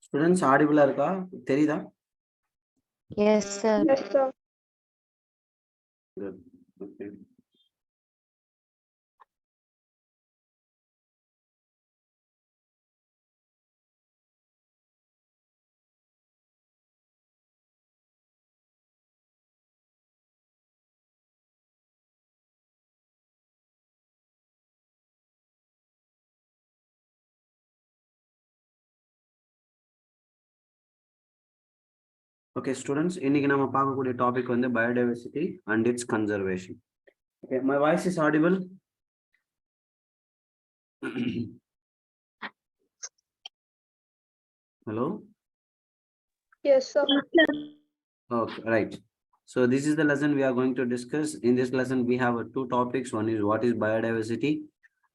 Students audible irukka theriyudha? Yes sir. Yes, sir. Good. Okay. Okay, students, இன்னைக்கு நம்ம பார்க்கக்கூடிய topic வந்து biodiversity and its conservation. Okay, my voice is audible? Hello? Yes, sir. Okay, right. So this is the lesson we are going to discuss. In this lesson, we have two topics. One is what is biodiversity,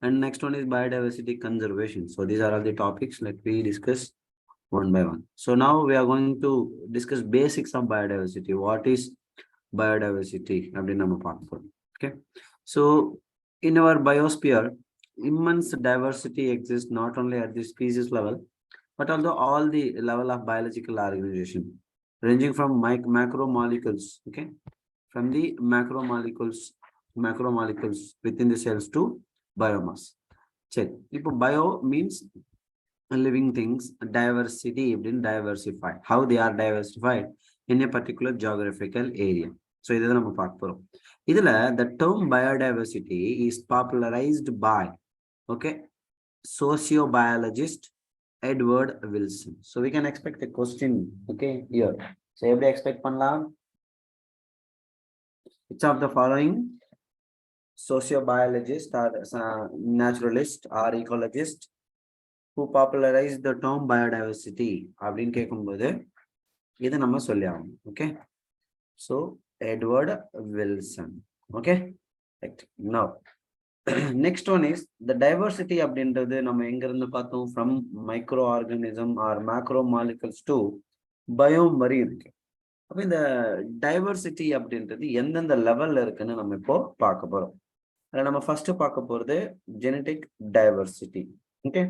and next one is biodiversity conservation. So these are all the topics. Let me discuss one by one. So now we are going to discuss basics of biodiversity. What is biodiversity? Okay. So in our biosphere, immense diversity exists not only at the species level, but also all the level of biological organization, ranging from macromolecules, okay, from the macromolecules within the cells to biomass. Check. If bio means living things, diversity, diversified. How they are diversified in a particular geographical area. So this is the term biodiversity is popularized by, okay, sociobiologist Edward Wilson. So we can expect a question, okay, here. So everybody expect pannalam. Which of the following sociobiologist or naturalist or ecologist who popularized the term biodiversity? அப்படினு கேக்கும்போது இது நம்ம சொல்லி ஆகணும். Okay, so Edward Wilson. Okay, right. Now next one is the diversity அப்படின்றது நம்ம எங்க இருந்து பார்த்தோம், from microorganism or macromolecules to biome வரை இருக்கு. அப்ப இந்த டைவர்சிட்டி அப்படின்றது எந்தெந்த லெவல்ல இருக்குன்னு நம்ம இப்போ பார்க்க போறோம். அதுல நம்ம ஃபர்ஸ்ட் பார்க்க போறது ஜெனடிக் டைவர்சிட்டி. ஓகே,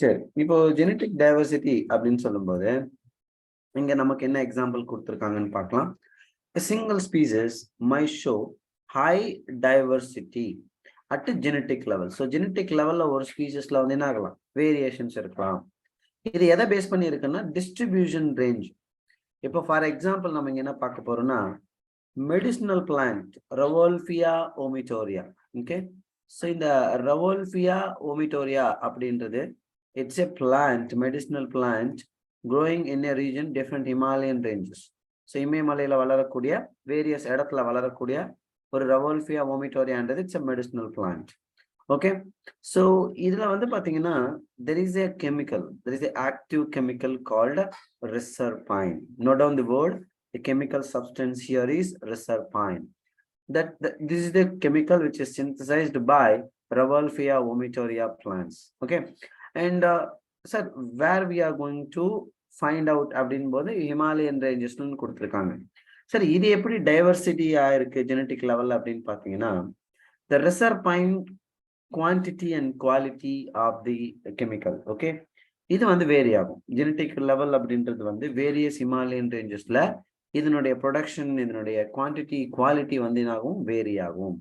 சரி. இப்போ ஜெனடிக் டைவர்சிட்டி அப்படின்னு சொல்லும்போது இங்க நமக்கு என்ன எக்ஸாம்பிள் கொடுத்துருக்காங்கன்னு பார்க்கலாம். A single species might show high diversity at a genetic level. So genetic level ஒரு ஸ்பீசிஸ்ல வந்து என்ன ஆகலாம், வேரியேஷன்ஸ் இருக்கலாம். இது எதை பேஸ் பண்ணி இருக்குன்னா டிஸ்ட்ரிபியூஷன் ரேஞ்ச். இப்போ ஃபார் எக்ஸாம்பிள் நம்ம இங்க என்ன பார்க்க போறோம்னா medicinal plant Rauvolfia vomitoria. Okay, so இந்த ரவோல்ஃபியா ஓமிட்டோரியா அப்படின்றது it's a plant, medicinal plant growing in a region different Himalayan ranges. So இமயமலையில வளரக்கூடிய வேரியஸ் இடத்துல வளரக்கூடிய ஒரு ரவோல்ஃபியா ஓமிட்டோரியான்றது it's a medicinal plant. Okay, so இதுல வந்து பாத்தீங்கன்னா there is a active chemical called reserpine. Note down the word. The chemical substance here is reserpine. This is the chemical which is synthesized by Rauwolfia vomitoria plants. Okay, and sir, where we are going to find out அப்படின் போது Himalayan ரேஞ்சஸ்னு கொடுத்துருக்காங்க. சரி, இது எப்படி diversity ஆயிருக்கு genetic level அப்படின்னு பாத்தீங்கன்னா the reserpine quantity and quality of the chemical. Okay, இது வந்து வேரி ஆகும். ஜெனட்டிக் லெவல் அப்படின்றது வந்து வேரியஸ் ஹிமாலயன் ரேஞ்சஸ்ல இதனுடைய ப்ரொடக்ஷன், இதனுடைய குவான்டிட்டி, குவாலிட்டி வந்து என்னாகும், வேரி ஆகும்.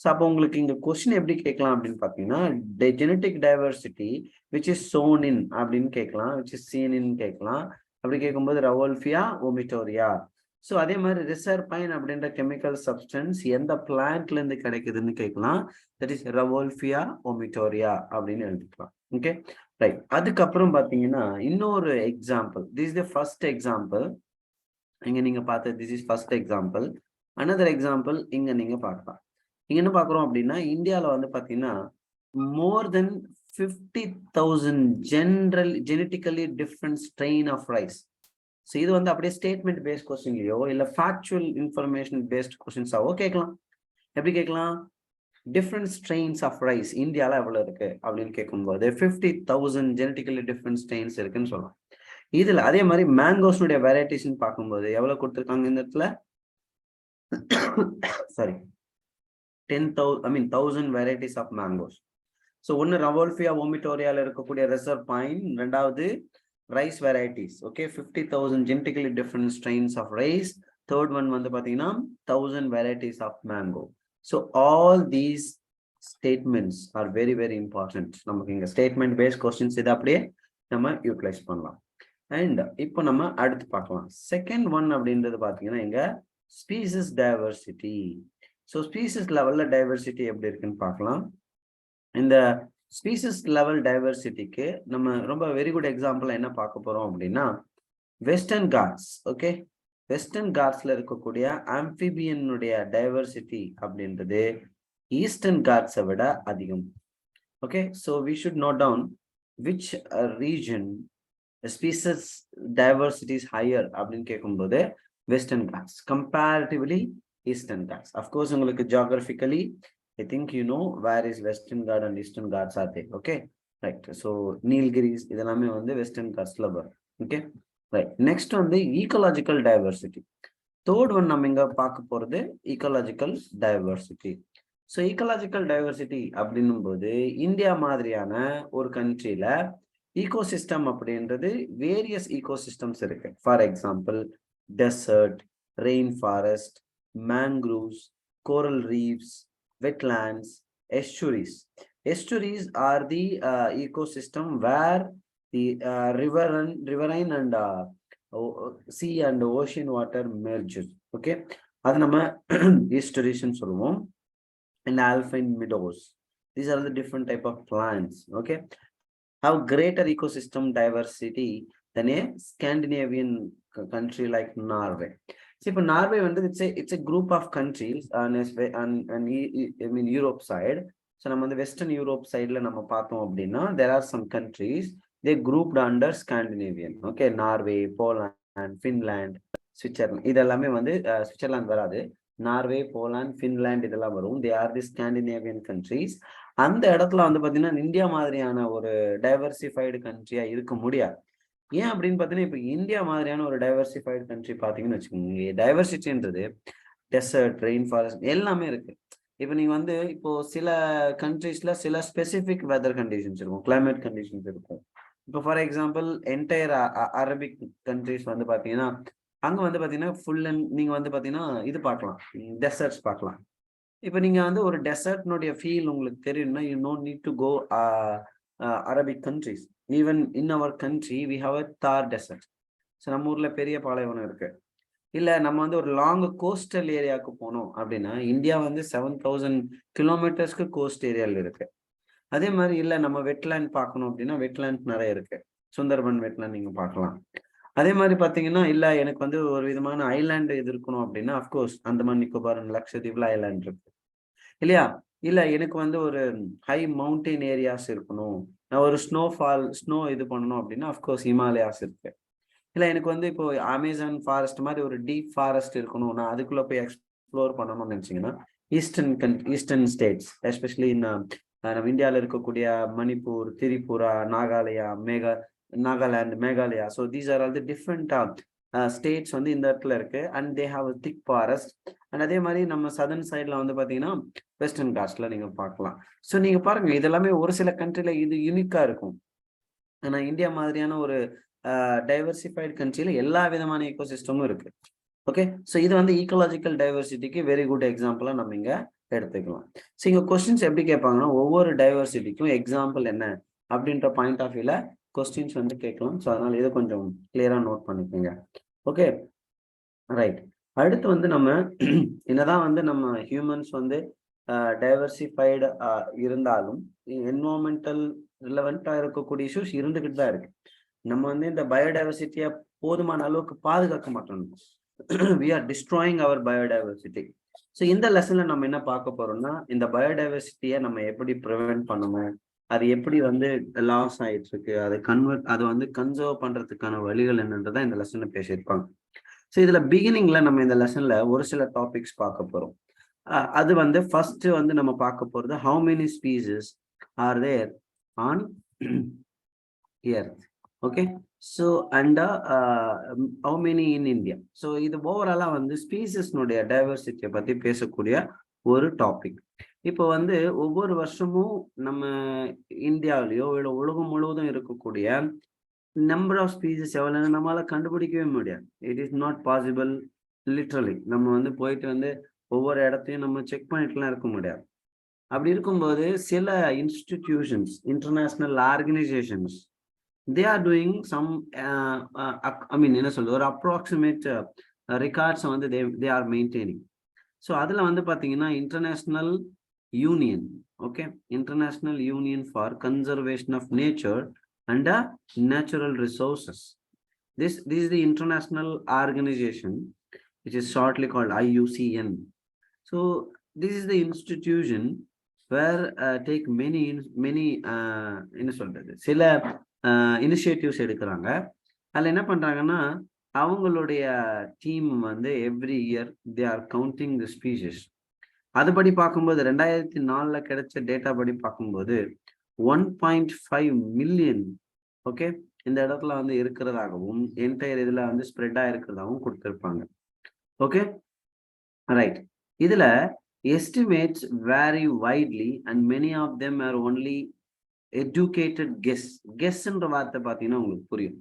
ஸோ அப்போ உங்களுக்கு இங்க கொஸ்டின் எப்படி கேட்கலாம் அப்படின்னு பாத்தீங்கன்னா genetic diversity which is shown in அப்படின்னு கேட்கலாம், விச் இஸ் சீன் இன் கேட்கலாம். அப்படி கேட்கும்போது ரவோல்ஃபியா ஓமிட்டோரியா ஸோ அதே மாதிரி ரிசர்பைன் அப்படின்ற கெமிக்கல் சப்ஸ்டன்ஸ் எந்த பிளான்ட்ல இருந்து கிடைக்குதுன்னு கேட்கலாம். தட் இஸ் ரவோல்ஃபியா ஒமிட்டோரியா அப்படின்னு எழுதிக்கலாம். Okay right. அதுக்கப்புறம் பார்த்தீங்கன்னா இன்னொரு example, this is the first example. இங்க நீங்க பார்த்த this is first example. Another example இங்க நீங்க பார்க்கலாம். இங்க என்ன பார்க்குறோம் அப்படின்னா இந்தியாவில் வந்து பார்த்தீங்கன்னா more than 50,000 genetically different strain of rice. So இது வந்து அப்படியே ஸ்டேட்மெண்ட் பேஸ்ட் கொஸ்டின்லையோ இல்லை ஃபேக்சுவல் இன்ஃபர்மேஷன் பேஸ்ட் கொஸ்டின்ஸாவோ கேட்கலாம். எப்படி கேட்கலாம்? டிஃப்ரெண்ட் ஸ்ட்ரெயின்ஸ் ஆஃப் ரைஸ் இந்தியாவில் எவ்வளோ இருக்கு அப்படின்னு கேட்கும்போது 50,000 ஜெனட்டிக்கலி டிஃப்ரெண்ட் ஸ்ட்ரெயின்ஸ் இருக்குன்னு சொல்லலாம். இதுல அதே மாதிரி மேங்கோஸ்னுடைய வெரைட்டிஸ்ன்னு பார்க்கும்போது எவ்வளவு கொடுத்துருக்காங்க இந்த இடத்துல? Sorry 10,000 varieties of mangoes. So ஒன்று ரவோல்ஃபியா ஒமிட்டோரியால இருக்கக்கூடிய ரிசர்பைன், ரெண்டாவது rice varieties. Okay 50,000 genetically different strains of rice. Third one வந்து பார்த்தீங்கன்னா 1000 varieties of mango. So all these statements are very very important. நமக்கு இங்கே ஸ்டேட்மெண்ட் பேஸ்ட் கொஸ்டின்ஸ் இதை அப்படியே நம்ம யூட்டிலைஸ் பண்ணலாம். அண்ட் இப்போ நம்ம அடுத்து பார்க்கலாம். செகண்ட் ஒன் அப்படின்றது பார்த்தீங்கன்னா இங்க ஸ்பீசிஸ் டைவர்சிட்டி. ஸோ ஸ்பீசிஸ் லெவல்ல டைவர்சிட்டி எப்படி இருக்குன்னு பார்க்கலாம். இந்த ஸ்பீசிஸ் லெவல் டைவர்சிட்டிக்கு நம்ம ரொம்ப வெரி குட் எக்ஸாம்பிள் என்ன பார்க்க போறோம் அப்படின்னா வெஸ்டர்ன் காட்ஸ். ஓகே வெஸ்டர்ன் காட்ஸ்ல இருக்கக்கூடிய ஆம்பிபியனுடைய டைவர்சிட்டி அப்படின்றது ஈஸ்டர்ன் காட்ஸை விட அதிகம். Okay so we should note down which region species diversity is higher அப்படின்னு கேட்கும்போது Western Ghats comparatively Eastern Ghats. Of course உங்களுக்கு geographically I think you know where is Western Ghats and Eastern Ghats are there. Okay, right. So Nilgiris இதெல்லாமே வந்து Western Ghatsல வரும். Okay, right. Next வந்து ecological diversity. Third one நம்ம இங்க பார்க்க போறது ecological diversity. So ecological diversity அப்படின்னும் போது இந்தியா மாதிரியான ஒரு கண்ட்ரியில ecosystem அப்படின்றது வேரியஸ் ecosystems இருக்கு. For example, desert, rainforest, mangroves, coral reefs, wetlands, estuaries. Estuaries are the ecosystem where the riverine and sea and ocean water merges. Okay, அது நம்ம estuaries ன்னு சொல்லுவோம். And alpine meadows, these are the different type of plants. Okay, have greater ecosystem diversity than a Scandinavian country like Norway. See, இப்போ Norway வந்து it's a group of countries and I mean Europe side. So நம்ம வந்து western Europe சைட்ல நம்ம பார்த்தோம் அப்படின்னா there are some countries they grouped under Scandinavian. Okay, Norway, Poland, Finland, Switzerland. இதெல்லாமே வந்து சுவிட்சர்லாந்து வராது, நார்வே, போலாந்து, ஃபின்லாண்ட் இதெல்லாம் வரும். they are the Scandinavian countries. அந்த இடத்துல வந்து பார்த்தீங்கன்னா இந்தியா மாதிரியான ஒரு டைவர்சிஃபைடு கண்ட்ரியா இருக்க முடியாது. ஏன் அப்படின்னு பார்த்தீங்கன்னா இப்போ இந்தியா மாதிரியான ஒரு டைவர்சிஃபைடு கண்ட்ரி பார்த்தீங்கன்னு வச்சுக்கோங்க, டைவர்சிட்டின்றது டெசர்ட், ரெயின் ஃபாரஸ்ட் எல்லாமே இருக்கு. இப்போ நீங்க வந்து இப்போ சில கண்ட்ரீஸ்ல சில ஸ்பெசிபிக் வெதர் கண்டிஷன்ஸ் இருக்கும், கிளைமேட் கண்டிஷன்ஸ் இருக்கும். இப்போ for example entire Arabic countries வந்து பார்த்தீங்கன்னா அங்கே வந்து பார்த்தீங்கன்னா ஃபுல் அண்ட் நீங்கள் வந்து பார்த்தீங்கன்னா இது பார்க்கலாம், டெசர்ட்ஸ் பார்க்கலாம். இப்போ நீங்கள் வந்து ஒரு டெசர்ட்னுடைய ஃபீல் உங்களுக்கு தெரியும்னா you know need to go Arabic countries. Even in our country we have a Thar desert. So நம்ம ஊரில் பெரிய பாலைவனம் இருக்கு. இல்லை நம்ம வந்து ஒரு லாங் கோஸ்டல் ஏரியாவுக்கு போனோம் அப்படின்னா இந்தியா வந்து 7,000 கிலோமீட்டர்ஸ்க்கு கோஸ்ட் ஏரியாவில் இருக்கு. அதே மாதிரி இல்லை நம்ம வெட்லேண்ட் பார்க்கணும் அப்படின்னா வெட்லேண்ட் நிறைய இருக்கு, சுந்தர்பன் வெட்லேண்ட் நீங்கள் பார்க்கலாம். அதே மாதிரி பார்த்தீங்கன்னா இல்லை எனக்கு வந்து ஒரு விதமான ஐலாண்டு இது இருக்கணும் அப்படின்னா அஃப்கோர்ஸ் அந்தமான் நிக்கோபார் லட்சத்தீவில் ஐலாண்ட் இருக்கு இல்லையா. இல்லை எனக்கு வந்து ஒரு ஹை மவுண்டெயின் ஏரியாஸ் இருக்கணும், நான் ஒரு ஸ்னோ இது பண்ணணும் அப்படின்னா அஃப்கோர்ஸ் ஹிமாலயாஸ் இருக்கு. இல்லை எனக்கு வந்து இப்போ அமேசான் ஃபாரஸ்ட் மாதிரி ஒரு டீப் ஃபாரஸ்ட் இருக்கணும், நான் அதுக்குள்ள போய் எக்ஸ்ப்ளோர் பண்ணணும்னு நினச்சிங்கன்னா ஈஸ்டர்ன் ஸ்டேட்ஸ் எஸ்பெஷலி நம்ம இந்தியாவில் இருக்கக்கூடிய Manipur, Tripura, Nagaland, Meghalaya. So these are all the different states வந்து இந்த இடத்துல இருக்கு and they have a thick forest. And அதே மாதிரி நம்ம சதர்ன் சைட்ல வந்து பார்த்தீங்கன்னா வெஸ்டர்ன் காட்ஸ்ல நீங்க பார்க்கலாம். ஸோ நீங்க பாருங்க இதெல்லாமே ஒரு சில கண்ட்ரில இது யூனிக்கா இருக்கும். ஆனால் இந்தியா மாதிரியான ஒரு டைவர்சிஃபைடு கண்ட்ரியில எல்லா விதமான ஈகோசிஸ்டமும் இருக்கு. ஓகே, ஸோ இது வந்து ஈக்கோலாஜிக்கல் டைவர்சிட்டிக்கு வெரி குட் எக்ஸாம்பிளா நம்ம இங்க எடுத்துக்கலாம். ஸோ இங்க கொஸ்டின்ஸ் எப்படி கேட்பாங்கன்னா ஒவ்வொரு டைவர்சிட்டிக்கும் எக்ஸாம்பிள் என்ன அப்படின்ற பாயிண்ட் ஆஃப் வியூல கொஸ்டின்ஸ் வந்து கேட்கலாம். ஸோ அதனால இதை கொஞ்சம் கிளியரா நோட் பண்ணிக்கோங்க. Okay right. அடுத்து வந்து நம்ம என்னதான் வந்து நம்ம ஹியூமன்ஸ் வந்து டைவர்சிஃபைடு இருந்தாலும் என்வரான்மெண்டல் ரிலவெண்டா இருக்கக்கூடிய இஷ்யூஸ் இருந்துகிட்டு தான் இருக்கு. நம்ம வந்து இந்த பயோடைவர்சிட்டியை போதுமான அளவுக்கு பாதுகாக்க மாட்டோம். We are destroying our biodiversity. So இந்த லெசன்ல நம்ம என்ன பார்க்க போறோம்னா, இந்த பயோடைவர்சிட்டியை நம்ம எப்படி ப்ரிவென்ட் பண்ணணும், அது எப்படி வந்து லாஸ் ஆயிட்டு இருக்கு, அதை வந்து கன்சர்வ் பண்றதுக்கான வழிகள் என்னன்றதான் இந்த லெசன்ல பேசியிருப்பாங்க. ஸோ இதுல பிகினிங்ல நம்ம இந்த லெசன்ல ஒரு சில டாபிக்ஸ் பார்க்க போறோம். அது வந்து ஃபர்ஸ்ட் வந்து நம்ம பார்க்க போறது how many species are there on earth. Okay, so and how many in India. So இது ஓவராலா வந்து ஸ்பீசிஸ்னுடைய டைவர்சிட்டியை பத்தி பேசக்கூடிய ஒரு டாபிக். இப்போ வந்து ஒவ்வொரு வருஷமும் நம்ம இந்தியாவிலேயோ இல்லை உலகம் முழுவதும் இருக்கக்கூடிய நம்பர் ஆஃப் ஸ்பீசிஸ் எவ்வளோன்னு நம்மளால கண்டுபிடிக்கவே முடியாது. It is not possible. Literally நம்ம வந்து போயிட்டு வந்து ஒவ்வொரு இடத்தையும் நம்ம செக் பண்ணிட்டுலாம் இருக்க முடியாது. அப்படி இருக்கும்போது சில institutions, international organisations, they are doing some என்ன சொல்றது, ஒரு அப்ராக்சிமேட் ரெக்கார்ட்ஸை வந்து தே ஆர் மெயின்டைனிங். ஸோ அதில் வந்து பார்த்தீங்கன்னா international union, okay, international union for conservation of nature and natural resources. This is the international organization which is shortly called IUCN. So this is the institution where take many என்ன சொல்றது, சில initiatives எடுக்கிறாங்க. அதில் என்ன பண்றாங்கன்னா, அவங்களுடைய team வந்து every year they are counting the species. அதுபடி பார்க்கும்போது 2004 கிடைச்ச டேட்டா படி பார்க்கும்போது 1.5 மில்லியன், ஓகே, இந்த இடத்துல வந்து இருக்கிறதாகவும் என்டையர் இதுல வந்து ஸ்ப்ரெட் ஆயிருக்கிறதாகவும் கொடுத்திருப்பாங்க. Okay, right. இதுல estimates vary widely and many of them are only educated கெஸ்ன்ற வார்த்தை பார்த்தீங்கன்னா உங்களுக்கு புரியும்.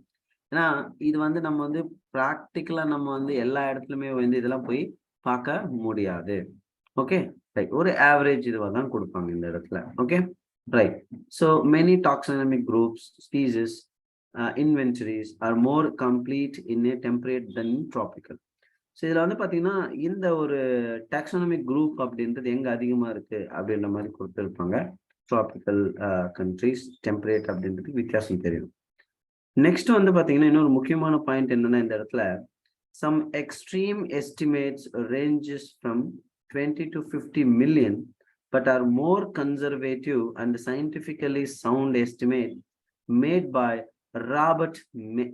ஏன்னா இது வந்து நம்ம வந்து ப்ராக்டிக்கலா நம்ம வந்து எல்லா இடத்துலயுமே வந்து இதெல்லாம் போய் பார்க்க முடியாது. Okay, right. ஒரு ஆவரேஜ் இதுவாக தான் கொடுப்பாங்க இந்த இடத்துல. Okay, right. So many taxonomic groups, species, inventories are more complete in a temperate than in tropical. So இதில் வந்து பார்த்தீங்கன்னா இந்த ஒரு டாக்ஸானமிக் குரூப் அப்படின்றது எங்கே அதிகமாக இருக்கு அப்படின்ற மாதிரி கொடுத்துருப்பாங்க. ட்ராபிக்கல் கண்ட்ரிஸ், டெம்பரேட் அப்படின்றதுக்கு வித்தியாசம் தெரியும். நெக்ஸ்ட் வந்து பார்த்தீங்கன்னா இன்னொரு முக்கியமான பாயிண்ட் என்னன்னா, இந்த இடத்துல some extreme estimates ranges from 20 to 50 million but are more conservative and scientifically sound estimate made by Robert May.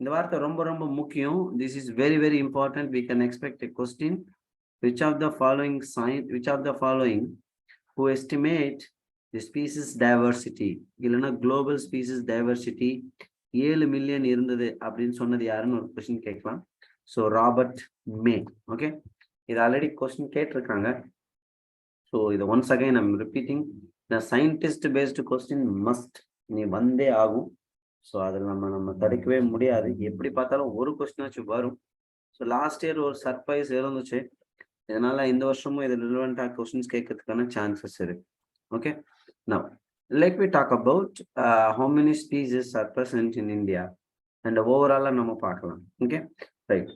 இந்த வார்த்தை ரொம்ப ரொம்ப முக்கியம். This is very very important. We can expect a question. Which of the following who estimate the species diversity, இல்லைன்னா global species diversity 7 million இருந்தது அப்படின்னு சொன்னது யாருன்னு ஒரு கொஸ்டின் கேட்கலாம். ஸோ ராபர்ட் மே. ஓகே, இது ஆல்ரெடி கொஸ்டின் கேட்டிருக்காங்க. ஸோ இதை once again I'm repeating, the scientist based question must, நீ வந்தே ஆகும். ஸோ அதில் நம்ம தடுக்கவே முடியாது. எப்படி பார்த்தாலும் ஒரு கொஸ்டினாச்சும் வரும். ஸோ லாஸ்ட் இயர் ஒரு சர்ப்ரைஸ் இருந்துச்சு, இதனால இந்த வருஷமும் இது ரிலவெண்டாக கொஸ்டின்ஸ் கேட்கறதுக்கான சான்சஸ் இருக்கு. Okay, now let me talk about how many species are present in India and overall நம்ம பார்க்கலாம். Okay, right.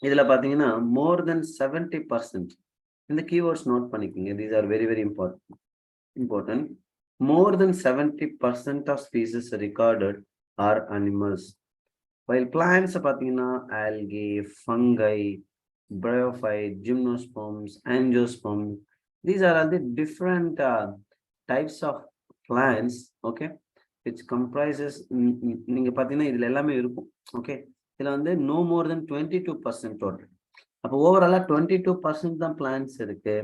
இதுல பாத்தீங்கன்னா more than 70%, இந்த keywords நோட் பண்ணிக்கோங்க, these are very very important. More than 70% of species recorded are animals, while plants பாத்தீங்கன்னா algae, fungi, bryophyte, gymnosperms, angiosperms, these are all the different types of plants, okay, which comprises, நீங்க பாத்தீங்கன்னா இதுல எல்லாமே இருக்கும். Okay, இதுல வந்து no more than 22% total. அப்போ ஓவராலா 22% தான் பிளான்ஸ் இருக்கு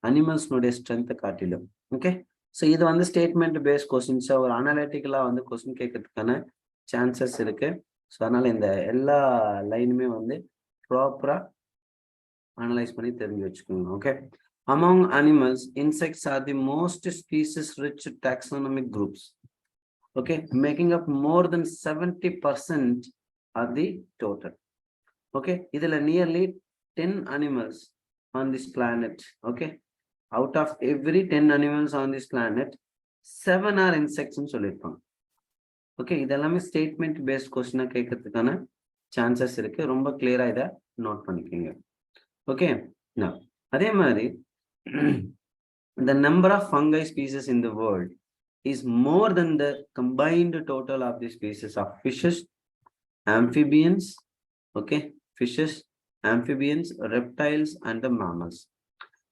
அனிமல்ஸ்னுடைய ஸ்ட்ரென்த்தை காட்டிலும். ஓகே, ஸோ இது வந்து ஸ்டேட்மெண்ட் பேஸ்ட் கொஸ்டின்ஸை ஒரு அனலிட்டிக்கலா வந்து கொஸ்டின் கேட்கறதுக்கான சான்சஸ் இருக்கு. ஸோ அதனால இந்த எல்லா லைனுமே வந்து ப்ராப்பரா அனலைஸ் பண்ணி தெரிஞ்சு வச்சுக்கோங்க. Okay, among animals, insects are the most species rich taxonomic groups, okay, making up more than 70% of the total. Okay, இதுல nearly 10 animals on this planet. Okay, out of every 10 animals on this planet, 7 are insects ன்னு சொல்லியிருப்பாங்க. Okay, இதெல்லாமே statement paste கொஸ்டினா கேட்கறதுக்கான chances இருக்கு. ரொம்ப கிளியரா இதை note பண்ணிக்கோங்க. ஓகே, அதே மாதிரி the number of fungi species in the world is more than the combined total of the species of fishes, amphibians, okay, fishes, amphibians, reptiles and the mammals.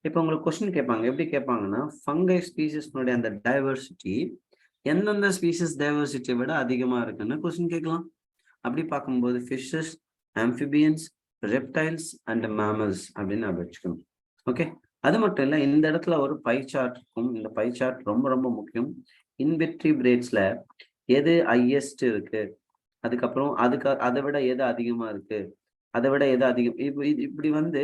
இப்போ உங்களுக்கு கொஸ்டின் கேட்பாங்க, எப்படி கேட்பாங்கன்னா ஃபங்கை ஸ்பீசிஸ்னுடைய அந்த diversity எந்தெந்த species டைவர்சிட்டியை விட அதிகமாக இருக்குன்னு question கேட்கலாம். அப்படி பார்க்கும்போது fishes, amphibians, reptiles and mammals அப்படின்னு வச்சுக்கணும். ஓகே, அது மட்டும் இல்லை, இந்த இடத்துல ஒரு பை சார்ட் இருக்கும். இந்த பை சார்ட் ரொம்ப ரொம்ப முக்கியம். இன்வெர்டிபிரேட்ஸ்ல எது ஹையஸ்ட் இருக்கு, அதுக்கப்புறம் அதை விட எது அதிகமா இருக்கு, அதை விட எது அதிகம், இப்படி வந்து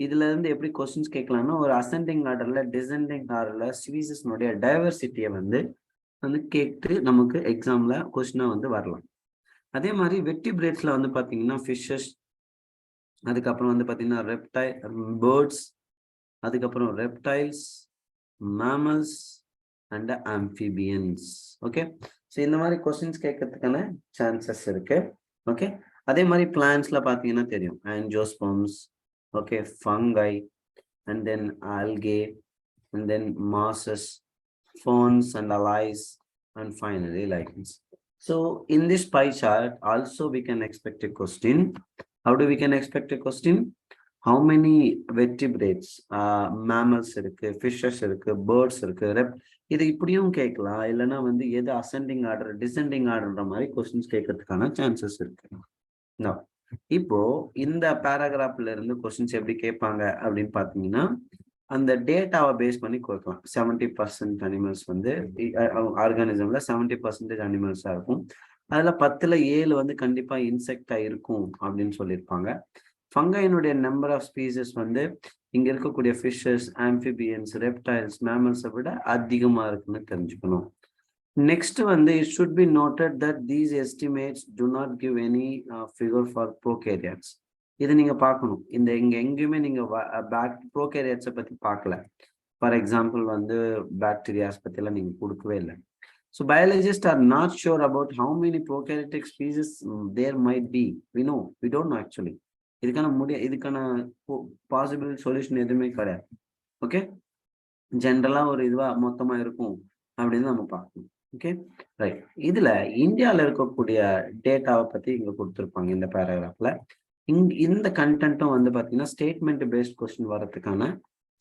இதுல இருந்து எப்படி கொஸ்டின்ஸ் கேட்கலாம்னா ஒரு அசெண்டிங் ஆர்டர்ல டிசெண்டிங் ஆர்டர்ல ஸ்பீசிஸ்னுடைய டைவர்சிட்டியை வந்து கேட்டு நமக்கு எக்ஸாம்ல கொஸ்டினா வந்து வரலாம். அதே மாதிரி வெர்டிபிரேட்ஸ்ல வந்து பாத்தீங்கன்னா ஃபிஷஸ், அதுக்கப்புறம் வந்து பாத்தீங்கன்னா பேர்ட்ஸ், அதுக்கப்புறம் reptiles, mammals and amphibians. Okay, so இந்த மாதிரி கொஸ்டின்ஸ் கேட்கறதுக்கான சான்சஸ் இருக்கு. ஓகே, அதே மாதிரி பிளான்ஸ்ல பாத்தீங்கன்னா தெரியும் ஆன்ஜியோஸ்பர்ம்ஸ், okay, fungi, and then algae, and then mosses, ferns and allies, and finally lichens. So in this pie chart also we can expect a question. How do we can expect a question? How many vertebrates, mammals இருக்கு, fishes இருக்கு, birds இருக்கு, இது இப்படியும் கேட்கலாம். இல்லைன்னா வந்து எது ascending order descending ஆர்டர்ன்ற மாதிரி கொஸ்டின்ஸ் கேட்கறதுக்கான சான்சஸ் இருக்கு. Now இப்போ இந்த பேராகிராஃப்ல இருந்து கொஸ்டின்ஸ் எப்படி கேட்பாங்க அப்படின்னு பாத்தீங்கன்னா அந்த டேட்டாவை பேஸ் பண்ணி கொடுக்கலாம். 70% அனிமல்ஸ் வந்து ஆர்கானிசம்ல 70% அனிமல்ஸா இருக்கும். அதுல 10ல் 7 வந்து கண்டிப்பா இன்செக்டா இருக்கும் அப்படின்னு சொல்லியிருப்பாங்க. ஃபங்கைனுடைய நம்பர் ஆஃப் ஸ்பீசஸ் வந்து இங்க இருக்கக்கூடிய ஃபிஷஸ், ஆம்பிபியன்ஸ், ரெப்டைல்ஸ், மேமல்ஸை விட அதிகமா இருக்குன்னு தெரிஞ்சுக்கணும். Next one, it should be noted that these estimates do not give any figure for prokaryotes. இதை நீங்க பார்க்கணும். இங்க எங்கேயுமே நீங்க ப்ரோகேரியட்ஸை பத்தி பார்க்கல. ஃபார் எக்ஸாம்பிள் வந்து பாக்டீரியாஸ் பத்தி எல்லாம் நீங்க கொடுக்கவே இல்லை. So biologists are not sure about how many prokaryotic species there might be. We don't know actually. இதுக்கான பாசிபிள் சொல்யூஷன் எதுவுமே கிடையாது. ஓகே, ஜென்ரலா ஒரு இதுவா மொத்தமா இருக்கும் அப்படின்னு நம்ம பார்க்கணும். Okay, right. இதுல இந்தியாவில் இருக்கக்கூடிய டேட்டாவை பத்தி இங்க கொடுத்துருப்பாங்க இந்த பேராகிராஃப்ல. இந்த கண்டென்ட்டும் வந்து பாத்தீங்கன்னா ஸ்டேட்மெண்ட் பேஸ்ட் கொஸ்டின் வரதுக்கான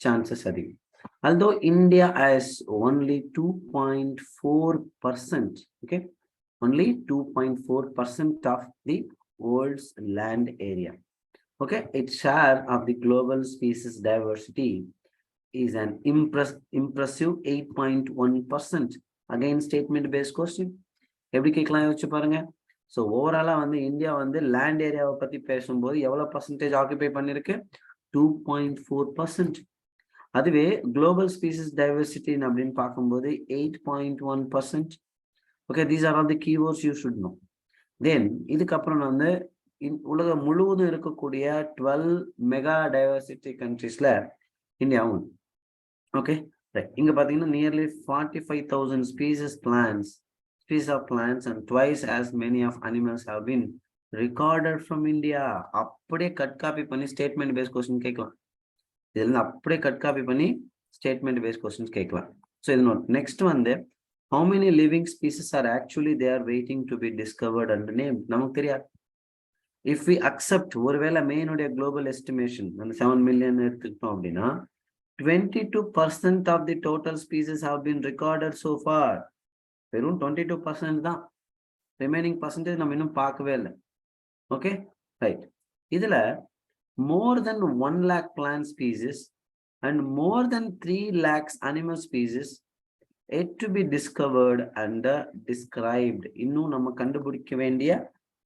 சான்சஸ் அதிகம். although India has only 2.4%, okay, only 2.4% of the world's land area. Okay, its share of the global species diversity is an impressive 8.1%. Again, statement based question. எப்படி கேட்கலாம் யோசிச்சு பாருங்க. ஸோ ஓவராலா வந்து India வந்து land ஏரியாவை பத்தி பேசும்போது எவ்வளவு பர்சன்டேஜ் ஆக்குபை பண்ணிருக்கு? 2.4%. அதுவே குளோபல் ஸ்பீசிஸ் டைவர்சிட்டி அப்படின்னு பார்க்கும்போது 8.1%. Okay, these are all the keywords you should know. Then இதுக்கப்புறம் வந்து உலகம் முழுவதும் இருக்கக்கூடிய 12 மெகா டைவர்சிட்டி கண்ட்ரீஸ்ல இந்தியாவும். ஓகே, இங்க பாத்தீங்கன்னா nearly 45,000 species of plants and twice as many of animals have been recorded from India. அப்படியே கட் காப்பி பண்ணி ஸ்டேட்மெண்ட் பேஸ்ட் கொஸ்டின் கேட்கலாம். இதுல இருந்து அப்படியே கட் காப்பி பண்ணி ஸ்டேட்மெண்ட் பேஸ்ட் கொஸ்டின்ஸ் கேட்கலாம். ஸோ இது நோட். நெக்ஸ்ட் வந்து how many living species are actually there waiting to be discovered and named? நமக்கு தெரியாது. if we accept ஒருவேளை மெயினுடைய குளோபல் எஸ்டிமேஷன் அந்த 7 மில்லியன் எடுத்துக்கிட்டோம் அப்படின்னா 22% of the total species have been recorded so far. வெறும் 22% தான். ரிமைனிங் பர்சன்டேஜ் நம்ம இன்னும் பார்க்கவே இல்லை. Okay, right. இதுல more than 1 lakh plant species and more than 3 lakhs animal species yet to be discovered and described. இன்னும் நம்ம கண்டுபிடிக்க வேண்டிய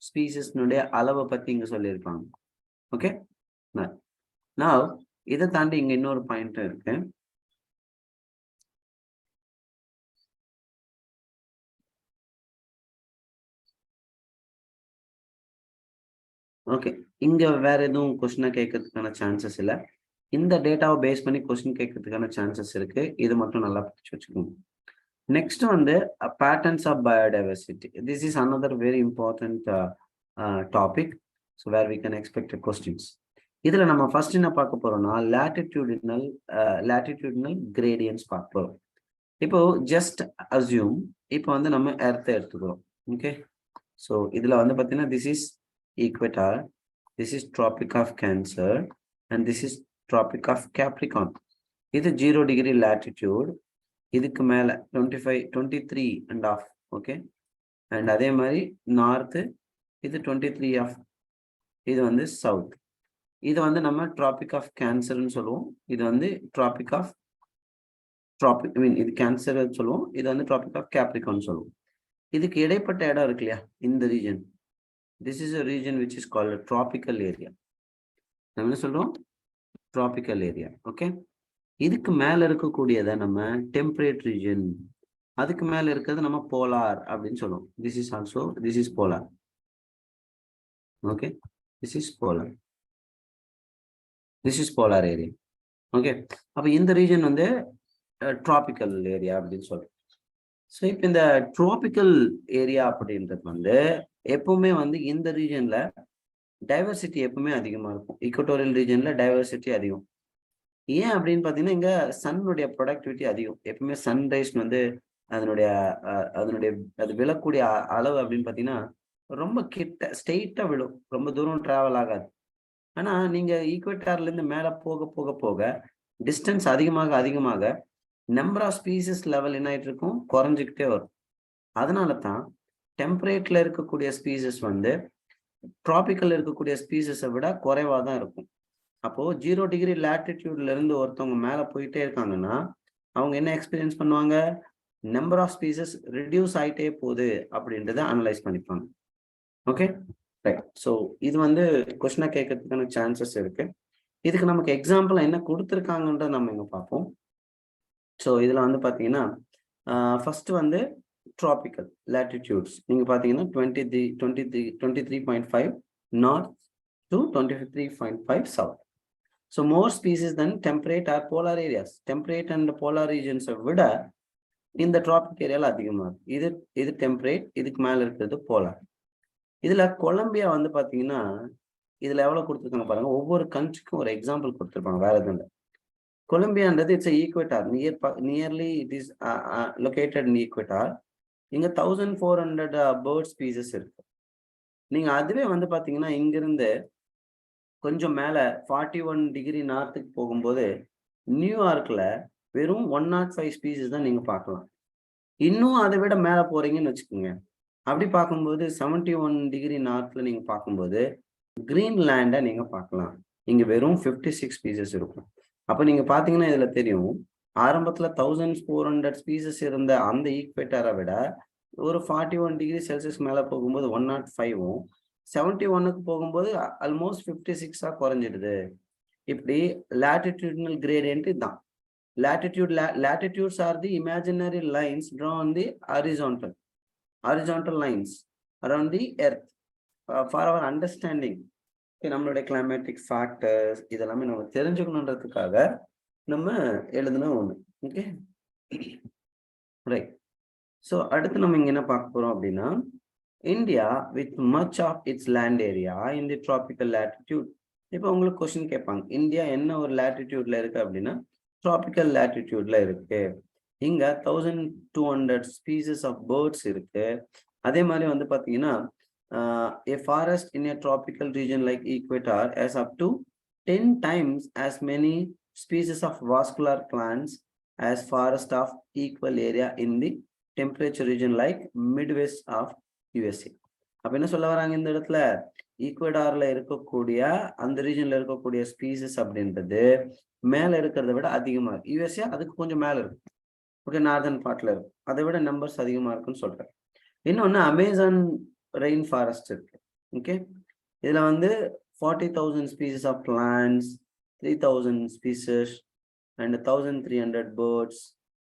ஸ்பீசிஸ்னுடைய அளவை பத்தி இங்க சொல்லியிருப்பாங்க. ஓகே, now இதை தாண்டி இங்க இன்னொரு பாயிண்ட் இருக்கு. ஓகே, இங்க வேற எதுவும் கொஸ்டினா கேட்கறதுக்கான சான்சஸ் இல்லை. இந்த டேட்டாவை பேஸ் பண்ணி கொஸ்டின் கேட்கறதுக்கான சான்சஸ் இருக்கு. இது மட்டும் நல்லா படிச்சு வச்சுக்கோங்க. நெக்ஸ்ட் வந்து patterns of biodiversity. This is another very important topic, so where we can expect questions. இதுல நம்ம ஃபர்ஸ்ட் என்ன பார்க்க போறோம்னா latitudinal gradients பார்க்க போறோம். இப்போ ஜஸ்ட் அசியூம் இப்போ வந்து நம்ம எர்த்தை எடுத்துக்கிறோம். ஓகே, ஸோ இதுல வந்து பார்த்தீங்கன்னா this is equator, this is tropic of cancer and this is tropic of Capricorn. இது 0 டிகிரி latitude, இதுக்கு மேல 23.5 ஓகே. அண்ட் அதே மாதிரி நார்த்து இது 23 இது வந்து சவுத். இது வந்து நம்ம ட்ராபிக் ஆஃப் கேன்சர்னு சொல்லுவோம். இது வந்து ட்ராபிக் இது கேன்சர் சொல்லுவோம். இது வந்து ட்ராபிக் ஆஃப் கேப்ரிகான் சொல்லுவோம். இதுக்கு இடைப்பட்ட இடம் இருக்கு இல்லையா, இந்த region, this is a region which is called a tropical area. நம்ம என்ன சொல்றோம், ட்ராபிக்கல் ஏரியா. ஓகே, இதுக்கு மேல இருக்கக்கூடியதை நம்ம டெம்பரேட் ரீஜன், அதுக்கு மேல இருக்கிறது நம்ம போலார் அப்படின்னு சொல்லுவோம். This is polar. Okay, this is polar area. Okay, அப்ப இந்த ரீஜன் வந்து ட்ராபிக்கல் ஏரியா அப்படின்னு சொல்றோம். ஸோ இப்போ இந்த ட்ராபிக்கல் ஏரியா அப்படின்றது வந்து எப்பவுமே வந்து இந்த ரீஜன்ல டைவர்சிட்டி எப்பவுமே அதிகமா இருக்கும். ஈக்குவட்டோரியல் ரீஜன்ல டைவர்சிட்டி அதிகம். ஏன் அப்படின்னு பார்த்தீங்கன்னா இங்க சன்னுடைய ப்ரொடக்டிவிட்டி அதிகம். எப்பவுமே சன்ரைஸ் வந்து அதனுடைய அது விழக்கூடிய அளவு அப்படின்னு பார்த்தீங்கன்னா ரொம்ப கிட்ட ஸ்ட்ரெயிட்டா விழும், ரொம்ப தூரம் டிராவல் ஆகாது. ஆனா நீங்க ஈக்குவேட்டர்ல இருந்து மேல போக போக போக டிஸ்டன்ஸ் அதிகமாக நம்பர் ஆஃப் ஸ்பீசிஸ் லெவல் என்ன ஆயிட்டு இருக்கும், குறைஞ்சிக்கிட்டே வரும். அதனால தான் டெம்பரேட்ல இருக்கக்கூடிய ஸ்பீசிஸ் வந்து ட்ராபிக்கல் இருக்கக்கூடிய ஸ்பீசிஸை விட குறைவா தான் இருக்கும். அப்போ 0 டிகிரி latitudeல இருந்து ஒருத்தவங்க மேல போயிட்டே இருக்காங்கன்னா அவங்க என்ன எக்ஸ்பீரியன்ஸ் பண்ணுவாங்க, நம்பர் ஆஃப் ஸ்பீசஸ் ரிடியூஸ் ஆயிட்டே போகுது அப்படின்றத அனலைஸ் பண்ணிப்பாங்க. Okay, right. ஸோ இது வந்து கொஸ்டினா கேட்கறதுக்கான சான்சஸ் இருக்கு. இதுக்கு நமக்கு எக்ஸாம்பிள் என்ன கொடுத்துருக்காங்கன்றத நம்ம இங்க பார்ப்போம். ஸோ இதுல வந்து பாத்தீங்கன்னா ஃபர்ஸ்ட் வந்து ட்ராபிக்கல் latitudes நீங்க பாத்தீங்கன்னா 23.5 north to 23.5 south. So more species than temperate or polar areas. Temperate and polar regions விட இந்த டிராபிக் ஏரியால அதிகமா இருக்கு. இது டெம்பரேட், இதுக்கு மேல இருக்கிறது போலார். இதுல கொலம்பியா வந்து பாத்தீங்கன்னா இதுல எவ்வளவு கொடுத்துருக்காங்க பாருங்க. ஒவ்வொரு கண்ட்ரிக்கும் ஒரு எக்ஸாம்பிள் கொடுத்துருப்பாங்க, வேற எதுவும் இல்லை. கொலம்பியான்றது it's equator, nearly it is located in equator. இங்க 1400 பேர்ட் ஸ்பீசஸ் இருக்கு. நீங்க அதுவே வந்து பாத்தீங்கன்னா இங்கிருந்து கொஞ்சம் மேல 41 டிகிரி நார்த்துக்கு போகும்போது நியூயார்க்ல வெறும் 105 ஸ்பீசிஸ் தான் நீங்க பார்க்கலாம். இன்னும் அதை விட மேல போறீங்கன்னு வச்சுக்கோங்க, அப்படி பார்க்கும்போது 71 டிகிரி நார்த்ல நீங்க பார்க்கும்போது கிரீன்லாண்டை நீங்க பார்க்கலாம். இங்க வெறும் 56 ஸ்பீசிஸ் இருக்கும். அப்ப நீங்க பாத்தீங்கன்னா இதுல தெரியும், ஆரம்பத்துல 1400 ஸ்பீசிஸ் இருந்த அந்த ஈக்வேட்டரை விட ஒரு 41 டிகிரி செல்சியஸ் மேல போகும்போது 105ம் 71க்கு போகும்போது ஆல்மோஸ்ட் 56 குறைஞ்சிடுது. இப்படி latitudinal gradient தான். Latitudes are the imaginary lines drawn on the horizontal lines around the earth for our understanding. நம்மளுடைய கிளைமேட்டிக் ஃபேக்டர்ஸ் இதெல்லாமே நம்ம தெரிஞ்சுக்கணுன்றதுக்காக நம்ம எழுதுன ஒண்ணு. Okay, right. ஸோ அடுத்து நம்ம இங்க என்ன பார்க்க போறோம் அப்படின்னா, India with much of its land area in the tropical latitude. இப்போ உங்களுக்கு கொஸ்டின் கேட்பாங்க, இந்தியா என்ன ஒரு latitudeல இருக்கு அப்படின்னா ட்ராபிக்கல் latitudeல இருக்கு. இங்க 1200 ஸ்பீசிஸ் ஆஃப் பேர்ட்ஸ் இருக்கு. அதே மாதிரி வந்து பாத்தீங்கன்னா a forest in a tropical region like equator has up to 10 times as many species of vascular plants as forest of equal area in the temperature region like Midwest of USA. அப்ப என்ன சொல்ல வராங்க இந்த இடத்துல, ஈக்குவடார்ல இருக்கக்கூடிய அந்த ரீஜன்ல இருக்கக்கூடிய species அப்படின்றது மேல இருக்கிறத விட அதிகமா இருக்கு. யூஎஸ்ஏ அதுக்கு கொஞ்சம் மேல இருக்கு. ஓகே, நார்தர்ன் பார்ட்ல இருக்கு, அதை விட நம்பர்ஸ் அதிகமா இருக்குன்னு சொல்றேன். இன்னொன்னு அமேசான் ரெயின் ஃபாரஸ்ட் இருக்கு. ஓகே, இதுல வந்து 40,000 species of plants, 3,000 species and 1,300 birds,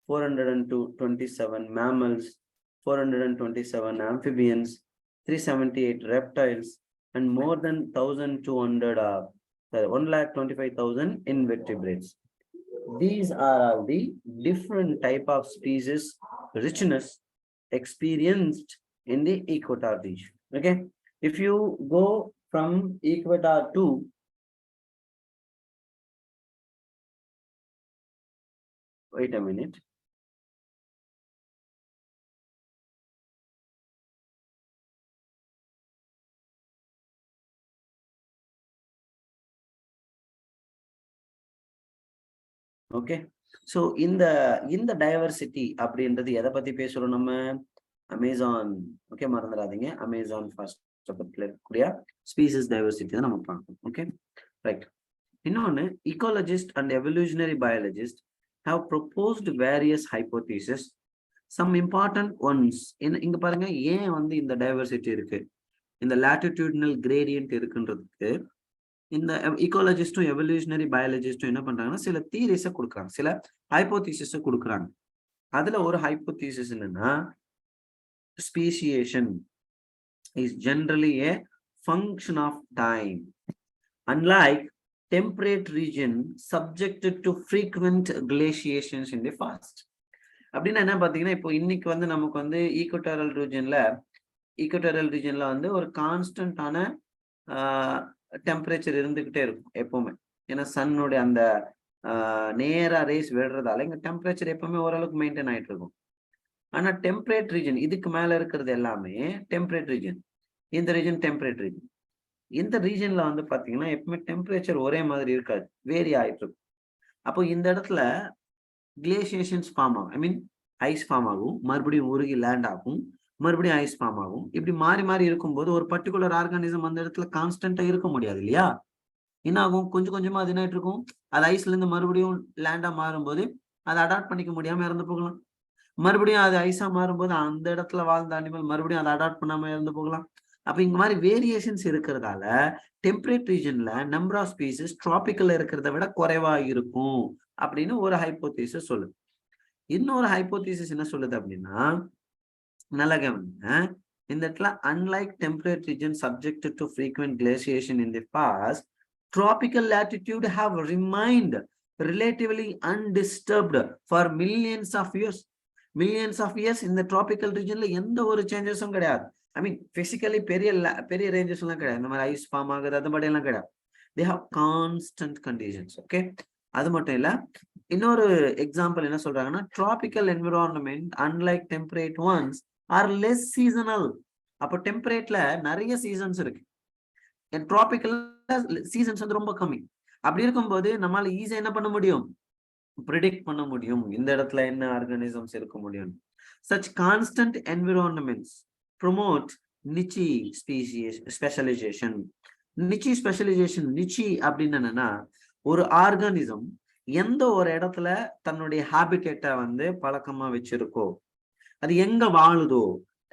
427 mammals, 427 amphibians, 378 reptiles, and more than 1,200 125,000 invertebrates. These are all the different type of species richness experienced in the equator region. Okay, if you go from equator to wait a minute. Okay, so இந்த diversity அப்படின்றது எதை பத்தி பேசுறோம் நம்ம? Amazon, okay, மறந்துடாதீங்க. Amazon first இருக்கக்கூடிய species diversity தான் நம்ம பார்க்கணும். Okay, right. இன்னொன்னு, ecologist and evolutionary biologist have proposed various hypotheses. Some important ones. இங்க பாருங்க, ஏன் வந்து இந்த டைவர்சிட்டி இருக்கு, இந்த லாட்டிடியூட்னல் கிரேடியன்ட் இருக்குன்றதுக்கு இந்த ஈகாலஜிஸ்டும் எவல்யூஷனரி பயாலஜிஸ்டும் என்ன பண்றாங்கன்னா சில தியரிஸை கொடுக்குறாங்க, சில ஹைப்போதீசிஸை கொடுக்குறாங்க. அதுல ஒரு ஹைப்போதீசிஸ் என்னன்னா, speciation is generally a function of time, unlike temperate region subjected to frequent glaciations in the past. அப்படின்னா என்ன பாத்தீங்கன்னா, இப்போ இன்னைக்கு வந்து நமக்கு வந்து ஈக்குவட்டோரியல் ரீஜன்ல வந்து ஒரு கான்ஸ்டன்டான டெம்பரேச்சர் இருந்துகிட்டே இருக்கும் எப்பவுமே. ஏன்னா சன்னுடைய அந்த நேரா ரேஸ் விடுறதால இங்க டெம்பரேச்சர் எப்பவுமே ஓரளவுக்கு மெயின்டைன் ஆயிட்டு இருக்கும். ஆனா டெம்பரேட் ரீஜன், இதுக்கு மேல இருக்கிறது எல்லாமே டெம்பரேட் ரீஜன். இந்த ரீஜன் டெம்பரேட் ரீஜன். இந்த ரீஜன்ல வந்து பாத்தீங்கன்னா எப்பவுமே டெம்பரேச்சர் ஒரே மாதிரி இருக்காது, வேரி ஆயிட்டு இருக்கும். அப்போ இந்த இடத்துல கிளேசியேஷன்ஸ் ஃபார்ம் ஆகும், ஐ மீன் ஐஸ் ஃபார்ம் ஆகும், மறுபடியும் உருகி லேண்ட் ஆகும், மறுபடியும் ஐஸ் ஃபார்ம் ஆகும். இப்படி மாறி மாறி இருக்கும்போது ஒரு பர்டிகுலர் ஆர்கானிசம் அந்த இடத்துல கான்ஸ்டன்டா இருக்க முடியாது இல்லையா? என்ன ஆகும், கொஞ்சம் கொஞ்சமா அது என்ன இருக்கும், அது ஐஸ்ல இருந்து மறுபடியும் லேண்டா மாறும்போது அதை அடாப்ட் பண்ணிக்க முடியாம இறந்து போகலாம். மறுபடியும் அது ஐஸா மாறும்போது அந்த இடத்துல வாழ்ந்த அனிமல் மறுபடியும் அதை அடாப்ட் பண்ணாம இறந்து போகலாம். அப்ப இந்த மாதிரி வேரியேஷன்ஸ் இருக்கிறதால டெம்பரேட் ரீஜன்ல நம்பர் ஆஃப் ஸ்பீசிஸ் டிராபிக்கல்ல இருக்கிறத விட குறைவா இருக்கும் அப்படின்னு ஒரு ஹைப்போதீசிஸ் சொல்லுது. இன்னொரு ஹைப்போதீசிஸ் என்ன சொல்லுது அப்படின்னா, நல்லா கவனிங்க, இந்த இடத்துல unlike temperate regions subjected to frequent glaciation in the past, tropical latitude have remained relatively undisturbed for millions of years. Millions of years இந்த tropical regionல எந்த ஒரு சேஞ்சஸும் கிடையாது. ஐ மீன் பிசிக்கலி பெரிய ரேஞ்சஸ் எல்லாம் கிடையாது. இந்த மாதிரி ஐஸ் ஃபார்ம் ஆகுது அது மாதிரி எல்லாம் கிடையாது. they have constant conditions. Okay, அது மட்டும் இல்ல, இன்னொரு எக்ஸாம்பிள் என்ன சொல்றாங்கன்னா, tropical environment unlike temperate ones are less seasonal. அப்போ டெம்பரேட்ல நிறைய சீசன்ஸ் இருக்கு, டிராபிக்கல் சீசன்ஸ் வந்து ரொம்ப கம்மி. அப்படி இருக்கும்போது நம்மளால ஈஸியா என்ன பண்ண முடியும், ப்ரிடிக்ட் பண்ண முடியும் இந்த இடத்துல என்ன ஆர்கானிசம்ஸ் இருக்க முடியும். such constant environments promote niche species specialization. niche specialization, niche அப்படின்னு என்னன்னா, ஒரு ஆர்கானிசம் எந்த ஒரு இடத்துல தன்னுடைய ஹாபிடேட்டை வந்து பழக்கமா வச்சிருக்கோ, அது எங்க வாழுதோ,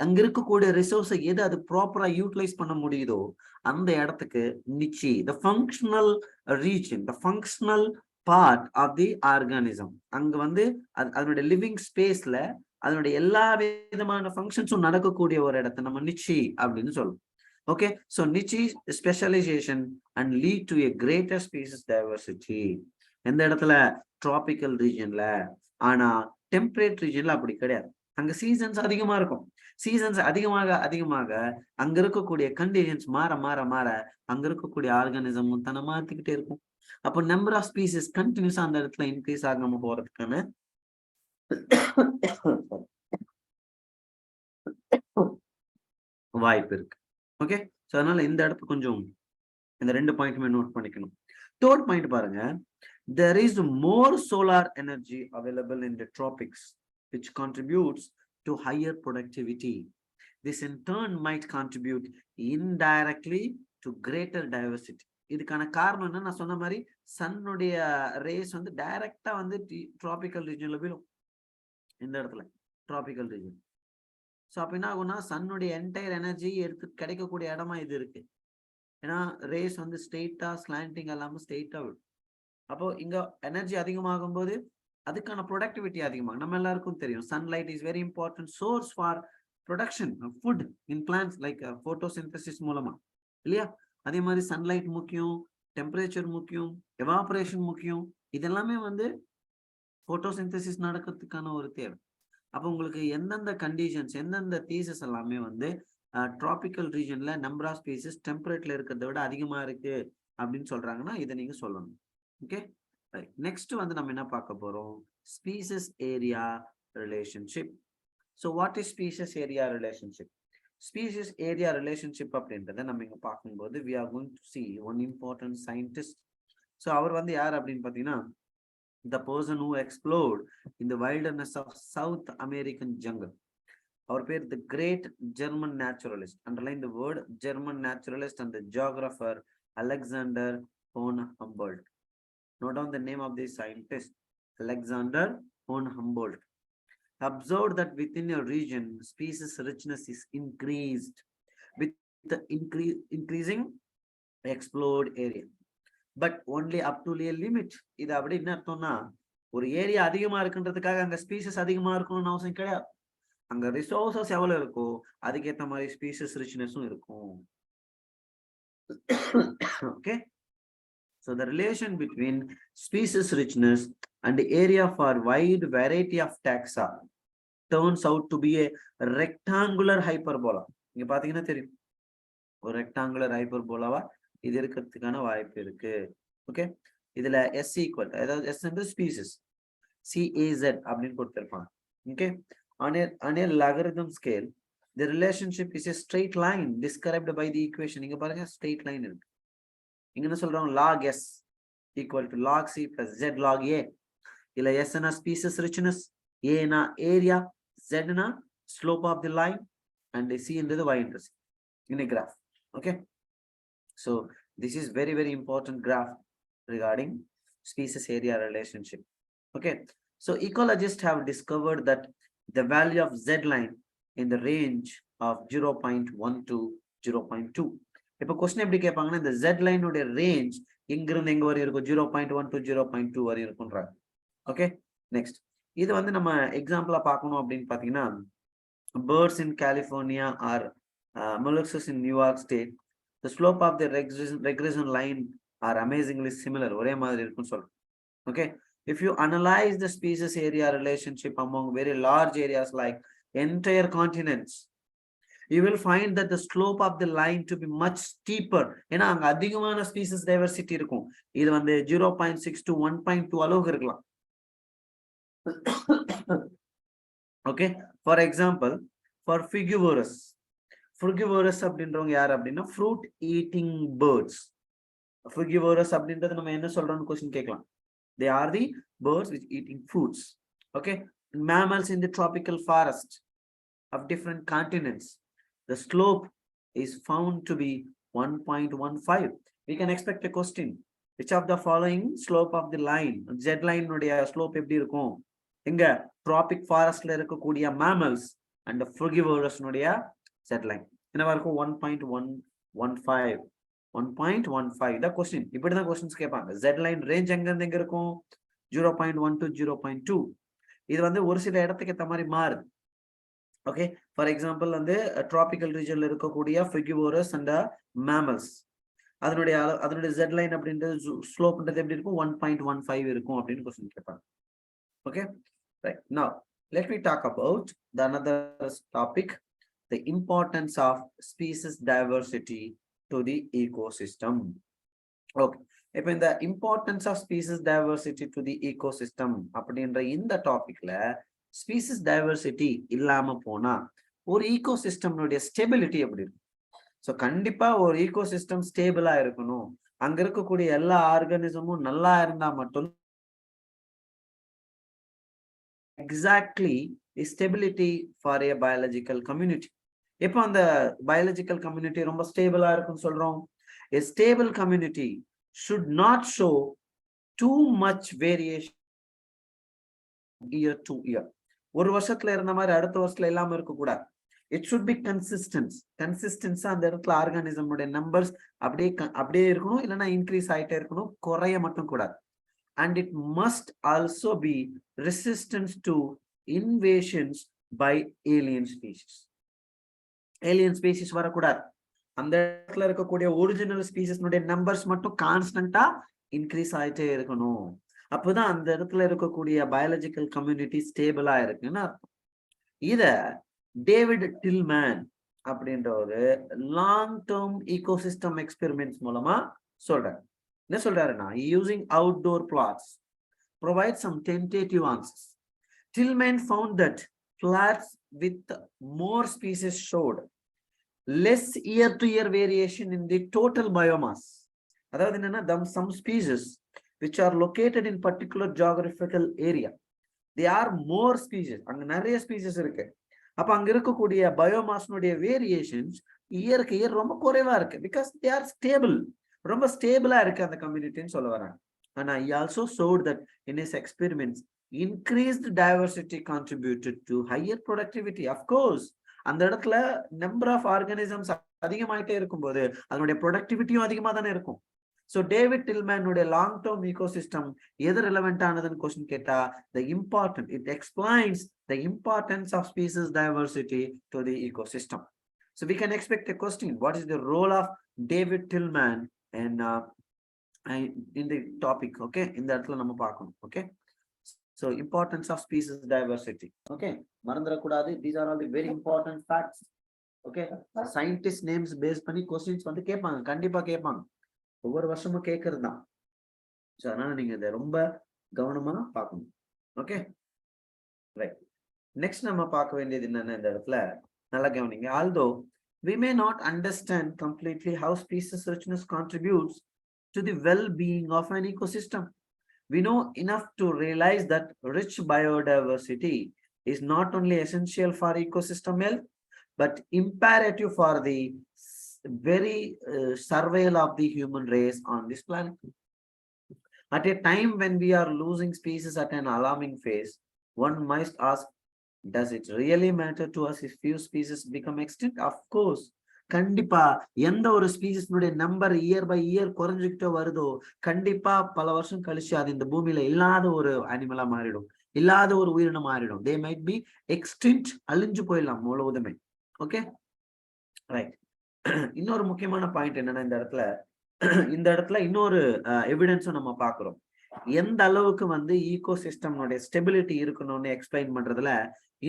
அங்க இருக்கக்கூடிய ரிசோர்ஸை எது அது ப்ராப்பரா யூட்டிலைஸ் பண்ண முடியுதோ அந்த இடத்துக்கு niche, the functional region, the functional part of the organism. அங்க வந்து அதனுடைய லிவிங் ஸ்பேஸ்ல அதனுடைய எல்லா விதமான ஃபங்க்ஷன்ஸும் நடக்கக்கூடிய ஒரு இடத்த நம்ம நிச்சி அப்படின்னு சொல்லுவோம். Okay, so niche specialisation and lead to a greater species diversity. எந்த இடத்துல, டிராபிக்கல் ரீஜன்ல. ஆனா டெம்பரேட் ரீஜன்ல அப்படி கிடையாது, அங்க சீசன்ஸ் அதிகமா இருக்கும். சீசன்ஸ் அதிகமாக அங்க இருக்கக்கூடிய கண்டிஷன்ஸ் மாற அங்க இருக்கக்கூடிய ஆர்கானிசம் தன்னை மாத்திக்கிட்டே இருக்கும். அப்போ நம்பர் ஆஃப் ஸ்பீசிஸ் கண்டினியூஸா அந்த இடத்துல இன்க்ரீஸ் ஆகாம போறதுக்கான வாய்ப்பு இருக்கு. ஓகே, சோ அதனால இந்த இடத்துல கொஞ்சம் இந்த ரெண்டு பாயிண்ட்டுமே நோட் பண்ணிக்கணும். தேர்ட் பாயிண்ட் பாருங்க, there is more solar energy available in the tropics which contributes to higher productivity. This in turn might contribute indirectly to greater diversity. இதுக்கான காரணம் என்ன, நான் சொன்ன மாதிரி சன்னுடைய ரேஸ் வந்து டைரக்டா வந்து டிராபிக்கல் ரீஜன்ல விழும். இந்த இடத்துல டிராபிக்கல் ரீஜன். ஸோ அப்ப என்ன ஆகும்னா, சன்னுடைய என்டையர் எனர்ஜி எடுத்து கிடைக்கக்கூடிய இடமா இது இருக்கு. ஏன்னா ரேஸ் வந்து ஸ்ட்ரெயிட்டா ஸ்லாண்டிங் இல்லாம ஸ்ட்ரெயிட்டா விடும். அப்போ இங்க எனர்ஜி அதிகமாகும் போது அதுக்கான ப்ரொடக்டிவிட்டி அதிகமாகும். நம்ம எல்லாருக்கும் தெரியும், sunlight is very important source for production of food in plants like photosynthesis மூலமா இல்லையா? அதே மாதிரி சன்லைட் முக்கியம், டெம்பரேச்சர் முக்கியம், எவாபரேஷன் முக்கியம். இதெல்லாமே வந்து போட்டோசிந்தசிஸ் நடக்கிறதுக்கான ஒரு தேவை. அப்போ உங்களுக்கு எந்தெந்த கண்டிஷன்ஸ், எந்தெந்த தீசஸ் எல்லாமே வந்து டிராபிக்கல் ரீஜன்ல நம்பர் ஆஃப் ஸ்பீசிஸ் டெம்பரேட்ல இருக்கிறத விட அதிகமா இருக்கு அப்படின்னு சொல்றாங்கன்னா இதை நீங்க சொல்லணும். ஓகே, நெக்ஸ்ட் வந்து நம்ம என்ன பார்க்க போறோம், species area relationship. So what is species area relationship? Species area relationship அப்படின்றத நம்ம இங்க பார்க்கும்போது we are going to see one important scientist. So அவர் வந்து யார் அப்படின்னு பார்த்தீங்கன்னா the person who explored in the wilderness of South American jungle. Our pair, the great German naturalist. Underline the word German naturalist and the geographer Alexander von Humboldt. Note down the name of the scientist, Alexander von Humboldt. Observed that within a region, species richness is increased with the increasing explored area, but only up to a limit. இது அப்படி என்ன அர்த்தம்னா ஒரு area அதிகமா இருக்குன்றதுக்காக அங்க species அதிகமா இருக்கணும்னு அவசியம் கிடையாது. அங்க ரிசோர்சஸ் எவ்வளவு இருக்கோ அதுக்கேற்ற மாதிரி ஸ்பீசிஸ் ரிச்னஸும் இருக்கும். Okay, so the relation between species richness and the area for wide variety of taxa turns out to be a rectangular hyperbola. இங்க பாத்தீங்கன்னா தெரியும் ஒரு ரெக்டாங்குலர் ஹைப்பர்போலாவா இது இருக்கிறதுக்கான வாய்ப்பு இருக்கு. ஓகே, இதுல s ஈக்குவல், அதாவது s வந்து ஸ்பீசிஸ், CAZ அப்படின்னு கொடுத்திருப்பாங்க. Okay, on a logarithm scale the relationship is a straight line described by the equation. இங்க பாருங்க straight line இருக்கு. இங்க என்ன சொல்றாங்க, log s equal to log c plus z log a. இல்ல s னா species richness, a னா area, z னா slope of the line, and c என்றது y-intercept in a graph. Okay, so this is very very important graph regarding species area relationship. Okay, so ecologists have discovered that the value of z line in the range of 0.1 to 0.2. இப்போ question எப்படி கேட்பாங்கன்னா இந்த z line உடைய range இங்கிருந்து எங்க வரை இருக்கும், 0.1 to 0.2 வரை இருக்கும்ன்றாங்க. Okay, next இது வந்து நம்ம எக்ஸாம்பிளா பார்க்கணும் அப்படின்னு பாத்தீங்கன்னா birds in California or mollusks in New York State, the slope of the regression line are amazingly similar. ஒரே மாதிரி இருக்கும்னு சொல்றோம். Okay, if you analyze the species area relationship among very large areas like entire continents, you will find that the slope of the line to be much steeper. ஏன்னா அங்க அதிகமான species diversity இருக்கும். இது வந்து 0.6 to 1.2 அளவுக்கு இருக்கலாம். Okay, for example, for frugivorous அப்படின்றவங்க யார் அப்படின்னா fruit eating birds. Frugivorous அப்படின்றது நம்ம என்ன சொல்றோம்னு கொஸ்டின் கேட்கலாம். They are the birds which eating fruits. Okay, mammals in the tropical forest of different continents, the slope is found to be 1.15. We can expect a question, which of the following slope of the line, z line உடைய slope எப்படி இருக்கும், எங்க tropic forest ல இருக்கக்கூடிய mammals and the frugivorous உடைய z line என்னவா இருக்கும், 1.15. 1.15 the question. இப்படிதான் questions கேட்பாங்க. z line range எங்க இருந்து எங்க இருக்கும், 0.1 to 0.2. இது வந்து ஒரு சில இடத்துக்கு ஏத்த மாதிரி மாறுது. ஓகே, ஃபார் எக்ஸாம்பிள் வந்து ட்ராபிக்கல் ரீஜன்ல இருக்கக்கூடிய frugivorous and mammals அதனுடைய z line அப்படின்றது ஸ்லோப்ன்றது எப்படி இருக்கும், 1.15 இருக்கும் அப்படின்னு கொஸ்டின் கேட்பாங்க. Okay, right, now let me talk about the another topic, the importance of species diversity to the ecosystem. Okay, இப்போ இந்த importance of species diversity to the ecosystem அப்படின்ற இந்த டாபிக்ல ஸ்பீசிஸ் டைவர்சிட்டி இல்லாம போனா ஒரு ஈகோசிஸ்டம்னுடைய ஸ்டெபிலிட்டி எப்படி இருக்கும். ஸோ கண்டிப்பா ஒரு ஈகோசிஸ்டம் ஸ்டேபிளா இருக்கணும், அங்க இருக்கக்கூடிய எல்லா ஆர்கானிசமும் நல்லா இருந்தா மட்டும் exactly stability for A biological community. எப்போ அந்த பயாலஜிக்கல் கம்யூனிட்டி ரொம்ப ஸ்டேபிளா இருக்குன்னு சொல்றோம், a stable community should not show too much variation year to year. ஒரு வருஷத்துல இருந்த மாதிரி அடுத்த வருஷத்துல இல்லாம இருக்க கூடாது. It should be consistency அந்த இடத்துல ஆர்கானிசம் உடைய நம்பர்ஸ் அப்படியே இருக்கணும், இல்லைன்னா இன்க்ரீஸ் ஆயிட்டே இருக்கணும், குறைய மட்டும் கூடாது. And it must also be resistant to invasions by alien species. Alien species வரக்கூடாது. அந்த இடத்துல இருக்கக்கூடிய ஒரிஜினல் ஸ்பீசிஸ்னுடைய நம்பர்ஸ் மட்டும் கான்ஸ்டன்டா இன்க்ரீஸ் ஆயிட்டே இருக்கணும். அப்போதான் அந்த இடத்துல இருக்கக்கூடிய பயாலஜிக்கல் கம்யூனிட்டி ஸ்டேபிளா இருக்குன்னு அர்த்தம். இத டேவிட் டில்மேன் அப்படின்ற ஒரு லாங் டேர்ம் ஈகோசிஸ்டம் எக்ஸ்பெரிமெண்ட்ஸ் மூலமா சொல்றாரு. என்ன சொல்றாருன்னா, using outdoor plots provide some tentative answers. Tillman found that flats with more species showed less year-to-year variation in the total biomass. அதாவது என்னன்னா, some species which are located in particular geographical area, they are more species. அங்க நிறைய species இருக்கு. அப்ப அங்க இருக்கக்கூடிய பயோமாஸ்னுடைய variations இயருக்கு year ரொம்ப குறைவா இருக்கு. Because they are stable. ரொம்ப ஸ்டேபிளா இருக்கு அந்த கம்யூனிட்டின்னு சொல்ல வராங்க. And he also showed that in his experiments, increased diversity contributed to higher productivity. Of course, அந்த இடத்துல நம்பர் ஆஃப் ஆர்கானிசம்ஸ் அதிகமாயிட்டே இருக்கும்போது அதனுடைய ப்ரொடக்டிவிட்டியும் அதிகமா தானே இருக்கும். ஸோ டேவிட் டில்மேனுடைய லாங் டேர்ம் ஈகோசிஸ்டம் எது ரெலவெண்ட் ஆனதுன்னு கொஸ்டின் கேட்டா, it explains the importance of species diversity to the ecosystem. So we can expect a question: what is the role of David Tillman in the topic? Okay, in the இடத்துல நம்ம பார்க்கணும். Okay, so importance of species diversity. Okay, மறந்துட கூடாது. These are all the very important facts. Okay, scientist names based பண்ணி questions வந்து கேட்பாங்க, கண்டிப்பா கேட்பாங்க, ஒவ்வொரு வருஷமும் கேட்கறது தான். ஸோ அதனால நீங்க இதை ரொம்ப கவனமா பார்க்கணும். Okay, right. நெக்ஸ்ட் நம்ம பார்க்க வேண்டியது என்னன்னா, இந்த இடத்துல நல்லா கவனிங்க. although we may not understand completely how species richness contributes to the well-being of an ecosystem, we know enough to realize that rich biodiversity is not only essential for ecosystem health, but imperative for the very survival of the human race on this planet. At a time when we are losing species at an alarming phase, one must ask, does it really matter to us if few species become extinct? Of course. கண்டிப்பா எந்த ஒரு ஸ்பீசிஸ்னுடைய number year by year குறைஞ்சுக்கிட்டே வருதோ, கண்டிப்பா பல வருஷம் கழிச்சு அது இந்த பூமியில இல்லாத ஒரு அனிமலா மாறிடும், இல்லாத ஒரு உயிரினம் மாறிடும். தே மைட் பி எக்ஸ்டிங்க்ட், அழிஞ்சு போயிடலாம் முழுவதுமே. Okay, right. இன்னொரு முக்கியமான பாயிண்ட் என்னன்னா, இந்த இடத்துல இன்னொரு எவிடன்ஸும் நம்ம பார்க்கிறோம். எந்த அளவுக்கு வந்து ஈகோசிஸ்டம்னுடைய ஸ்டெபிலிட்டி இருக்கணும்னு எக்ஸ்பிளைன் பண்றதுல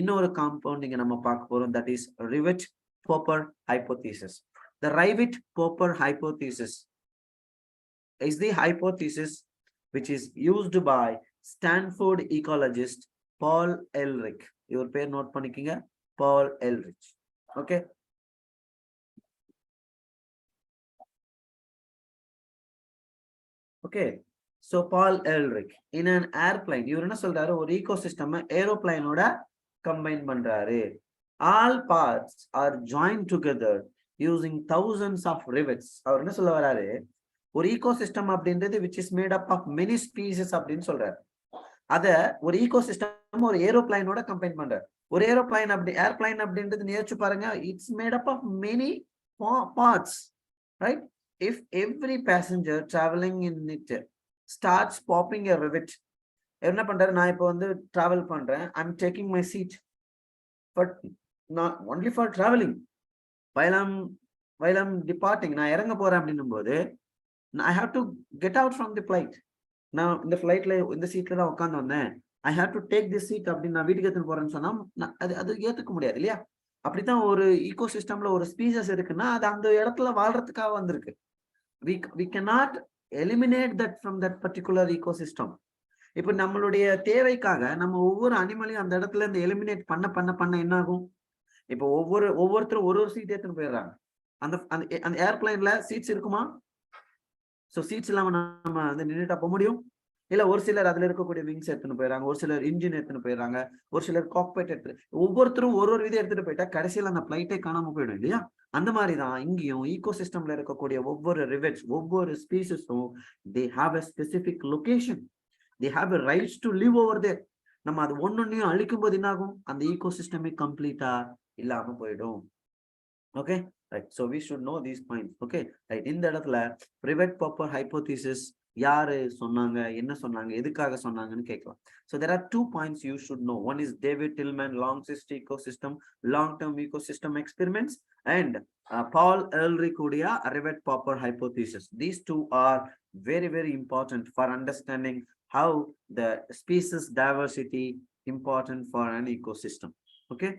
இன்னொரு காம்பவுண்ட் இங்க நம்ம பார்க்க போறோம். That is Rivett-Popper hypothesis. The Rivett-Popper hypothesis is the hypothesis which is used by Stanford ecologist Paul Ehrlich. Your பேர் நோட் பண்ணிக்கங்க, Paul Ehrlich. Okay. Okay, so Paul Ehrlich in an airplane, இவர் என்ன சொல்றாரு, ஒரு ஈகோசிஸ்டம் ஏரோப்ளைனோட கம்பைன் பண்றாரு. All parts are joined together using thousands of rivets. அவர் என்ன சொல்ல வராரு, ஒரு ஈகோசிஸ்டம் அப்படின்றது which is made up of many species அப்படின்னு சொல்றாரு. அத ஒரு ஈகோசிஸ்டம் ஒரு ஏரோப்ளைனோட கம்பைன் பண்றாரு. ஒரு ஏரோப்ளைன் ஏர்பிளைன் அப்படின்றது நினைச்சு பாருங்க, it's made up of many parts, right? If every passenger traveling in it starts popping a rivet, என்ன பண்றாரு, நான் இப்போ வந்து டிராவல் பண்றேன், I'm taking my seat, but not only for traveling, while I'm departing, நான் இறங்க போறேன் அப்படின்னும் போது I have to get out from the flight. நான் இந்த ஃபிளைட்ல இந்த சீட்ல தான் உட்காந்து வந்தேன், I have to take this seat அப்படின்னு நான் வீட்டுக்கு எடுத்துன்னு போறேன்னு சொன்னா அது ஏத்துக்க முடியாது இல்லையா? அப்படித்தான் ஒரு ஈகோசிஸ்டம்ல ஒரு ஸ்பீசிஸ் இருக்குன்னா அது அந்த இடத்துல வாழ்றதுக்காக வந்திருக்கு. We cannot eliminate that from that particular ecosystem. இப்ப நம்மளுடைய தேவைக்காக நம்ம ஒவ்வொரு அனிமலையும் அந்த இடத்துல இருந்து எலிமினேட் பண்ண என்ன ஆகும்? இப்ப ஒவ்வொருத்தரும் ஒரு சீட் எடுத்துன்னு போயிடுறாங்க. அந்த ஏர்பிளைன்ல சீட்ஸ் இருக்குமா? சோ சீட்ஸ் இல்லாம நம்ம வந்து நின்றுட்டா போக முடியும் இல்ல? ஒரு சிலர் அதுல இருக்கக்கூடிய விங்ஸ் எடுத்துன்னு போயிடறாங்க, ஒரு சிலர் இன்ஜின் எடுத்துன்னு போயிடறாங்க, ஒரு சிலர் காக்பைட் ஒவ்வொருத்தரும் ஒரு விதம் எடுத்துட்டு போயிட்டா கடைசியில அந்த பிளைட்டே காணாம போயிடும் இல்லையா? அந்த மாதிரிதான் இங்கேயும் ஈகோசிஸ்டம்ல இருக்கக்கூடிய ஒவ்வொரு ரிவெட்ஸ், ஒவ்வொரு ஸ்பீசிஸும் they have a specific location, they have a rights to live over there. நம்ம அது ஒன்னொன்னையும் அழிக்கும் போது என்ன ஆகும்? அந்த ஈகோசிஸ்டமே கம்ப்ளீட்டா இல்லாம போயிடும். Okay, right. So we should know these points. Okay, right. இந்த இடத்துல Rivett-Popper hypothesis யாரு சொன்னாங்க, என்ன சொன்னாங்க, எதுக்காக சொன்னாங்கன்னு கேட்கலாம். So there are 2 points you should know. One is David Tillman long-term ecosystem experiments, and Paul Ehrlich உடைய Rivett-Popper hypothesis. These two are very, very important for understanding how the species diversity important for an ecosystem. Okay,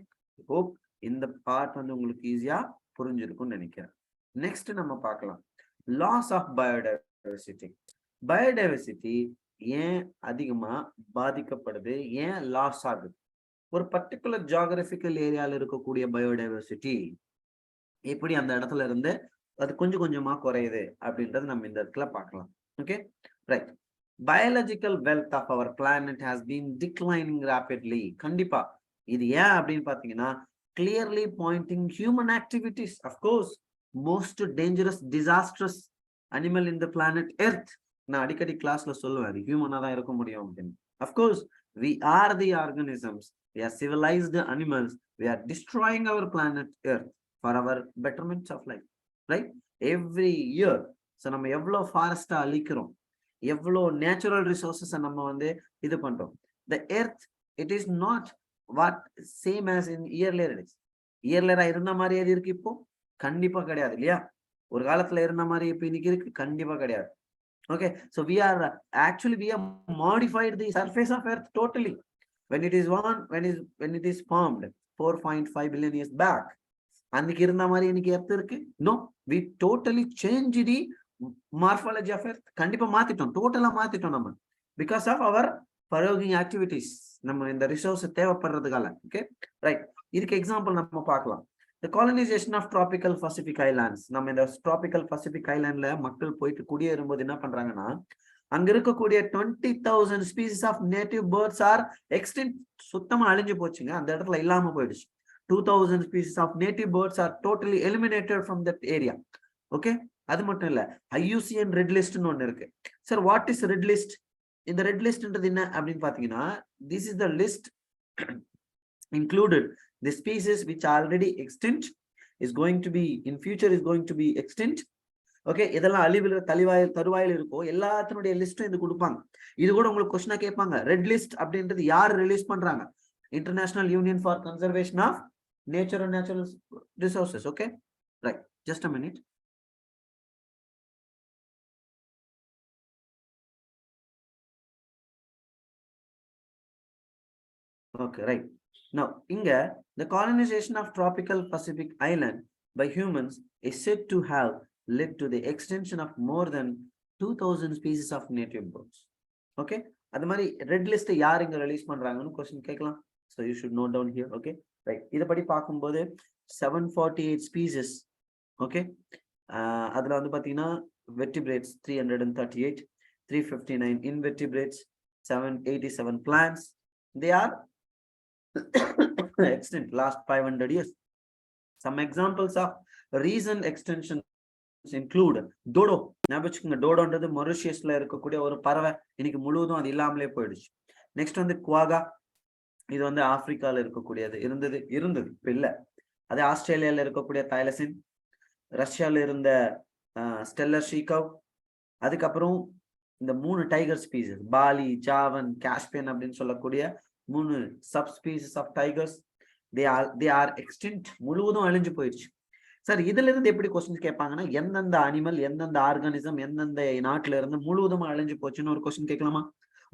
hope இந்த part வந்து உங்களுக்கு ஈஸியா புரிஞ்சிருக்கும்னு நினைக்கிறேன். Next நம்ம பார்க்கலாம் loss of biodiversity. Biodiversity ஏன் அதிகமா பாதிக்கப்படுது, ஏன் லாஸ் ஆகுது, ஒரு பர்டிகுலர் ஜியோகிராபிக்கல் ஏரியால இருக்கக்கூடிய பயோடைவர்சிட்டி எப்படி அந்த இடத்துல இருந்து அது கொஞ்சம் கொஞ்சமா குறையுது அப்படின்றது நம்ம இந்த இடத்துல பார்க்கலாம். Okay, right. Biological wealth of our planet has been declining rapidly. கண்டிப்பா இது ஏன் அப்படின்னு பாத்தீங்கன்னா, clearly pointing human activities, of course, most dangerous disastrous animal in the planet earth. நான் அடிக்கடி கிளாஸ்ல சொல்லுவேன் அது ஹியூமனா தான் இருக்க முடியும் அப்படின்னு. Of course, we are the organisms, we are civilized animals, we are destroying our planet earth for our betterment of life, right? Every year. So நம்ம எவ்வளவு ஃபாரஸ்டா அழிக்கிறோம், எவ்வளவு நேச்சுரல் ரிசோர்சஸ் நம்ம வந்து இது பண்றோம். The earth, it is not what same as in yearlier days. இயர்லியரா இருந்த மாதிரி அது இருக்கு இப்போ? கண்டிப்பா கிடையாது இல்லையா? ஒரு காலத்துல இருந்த மாதிரி இப்ப இன்னைக்கு இருக்கு? கண்டிப்பா கிடையாது. Okay, so we are modified the surface of earth totally. When it is formed 4.5 billion years back, அன்னைக்கு இருந்த மாதிரி இன்னைக்கு எர்த் இருக்கு? No, we totally changed the morphology of earth. கண்டிப்பா மாத்திட்டோம், டோட்டலா மாத்திட்டோம் நம்ம, because of our பரோகிங் ஆக்டிவிட்டிஸ். நம்ம இந்த ரிசோர்ஸ் தேவைப்படுறதுக்கால. Okay, right. இதுக்கு எக்ஸாம்பிள் நம்ம பார்க்கலாம். The colonization of tropical Pacific islands. நம்ம இந்த tropical Pacific islandல மக்கள் போயிட்டு குடியேறும்போது என்ன பண்றாங்கன்னா, அங்க இருக்கக்கூடிய 20,000 species of native birds are extinct. சுத்தமா அழிஞ்சு போச்சுங்க, அந்த இடத்துல இல்லாம போயிடுச்சு. 2,000 species of native birds are totally eliminated from that area. Okay, அது மட்டும் இல்ல, IUCN ரெட் லிஸ்ட்னு ஒண்ணு இருக்கு. Sir, what is red list? இந்த ரெட் லிஸ்ட்ன்றது என்ன அப்படின்னு பாத்தீங்கன்னா, this is the list included the species which are already extinct, is going to be in future is going to be extinct. Okay, இதெல்லாம் அழிவில் தருவாயில் இருக்கோ எல்லாத்தினுடைய லிஸ்டும் இது கொடுப்பாங்க. இது கூட உங்களுக்கு கொஸ்டினா கேட்பாங்க, ரெட் லிஸ்ட் அப்படின்றது யார் ரிலீஸ் பண்றாங்க? International union for conservation of nature and natural resources. Okay, right, just a minute. Okay, right. Now, inga the colonization of tropical Pacific island by humans is said to have led to the extinction of more than 2,000 species of native birds. Okay, அது மாதிரி red list யார் இங்க release பண்றாங்கன்னு question கேட்கலாம். So you should note down here. Okay, right. இத படி பார்க்கும்போது 748 species. Okay, அதுல வந்து பாத்தீங்கன்னா vertebrates 338, 359 invertebrates, 787 plants. They are extinct last 500 years. Some examples of recent extinctions include dodo. ஞாபகம், டோடோன்றது மொரிஷியஸ்ல இருக்கக்கூடிய ஒரு பறவை, இன்னைக்கு முழுவதும் அது இல்லாமலே போயிடுச்சு. நெக்ஸ்ட் வந்து குவாகா, இது வந்து ஆப்பிரிக்கால இருக்கக்கூடியது, இருந்தது இப்ப இல்ல. அது ஆஸ்திரேலியால இருக்கக்கூடிய தைலசின், ரஷ்யால இருந்த ஸ்டெல்லர் ஷீகவ், அதுக்கப்புறம் இந்த 3 tiger species, Bali, Javan, Caspian அப்படின்னு சொல்லக்கூடிய 3 subspecies of tigers, they are extinct. முழுவதும் அழிஞ்சு போயிடுச்சு. சார், இதுல இருந்து எப்படி கொஸ்டின் கேட்பாங்கன்னா, எந்தெந்த அனிமல், எந்தெந்த ஆர்கானிசம், எந்தெந்த நாட்டுல இருந்து முழுவதும் அழிஞ்சு போச்சுன்னு ஒரு கொஸ்டின் கேட்கலாமா?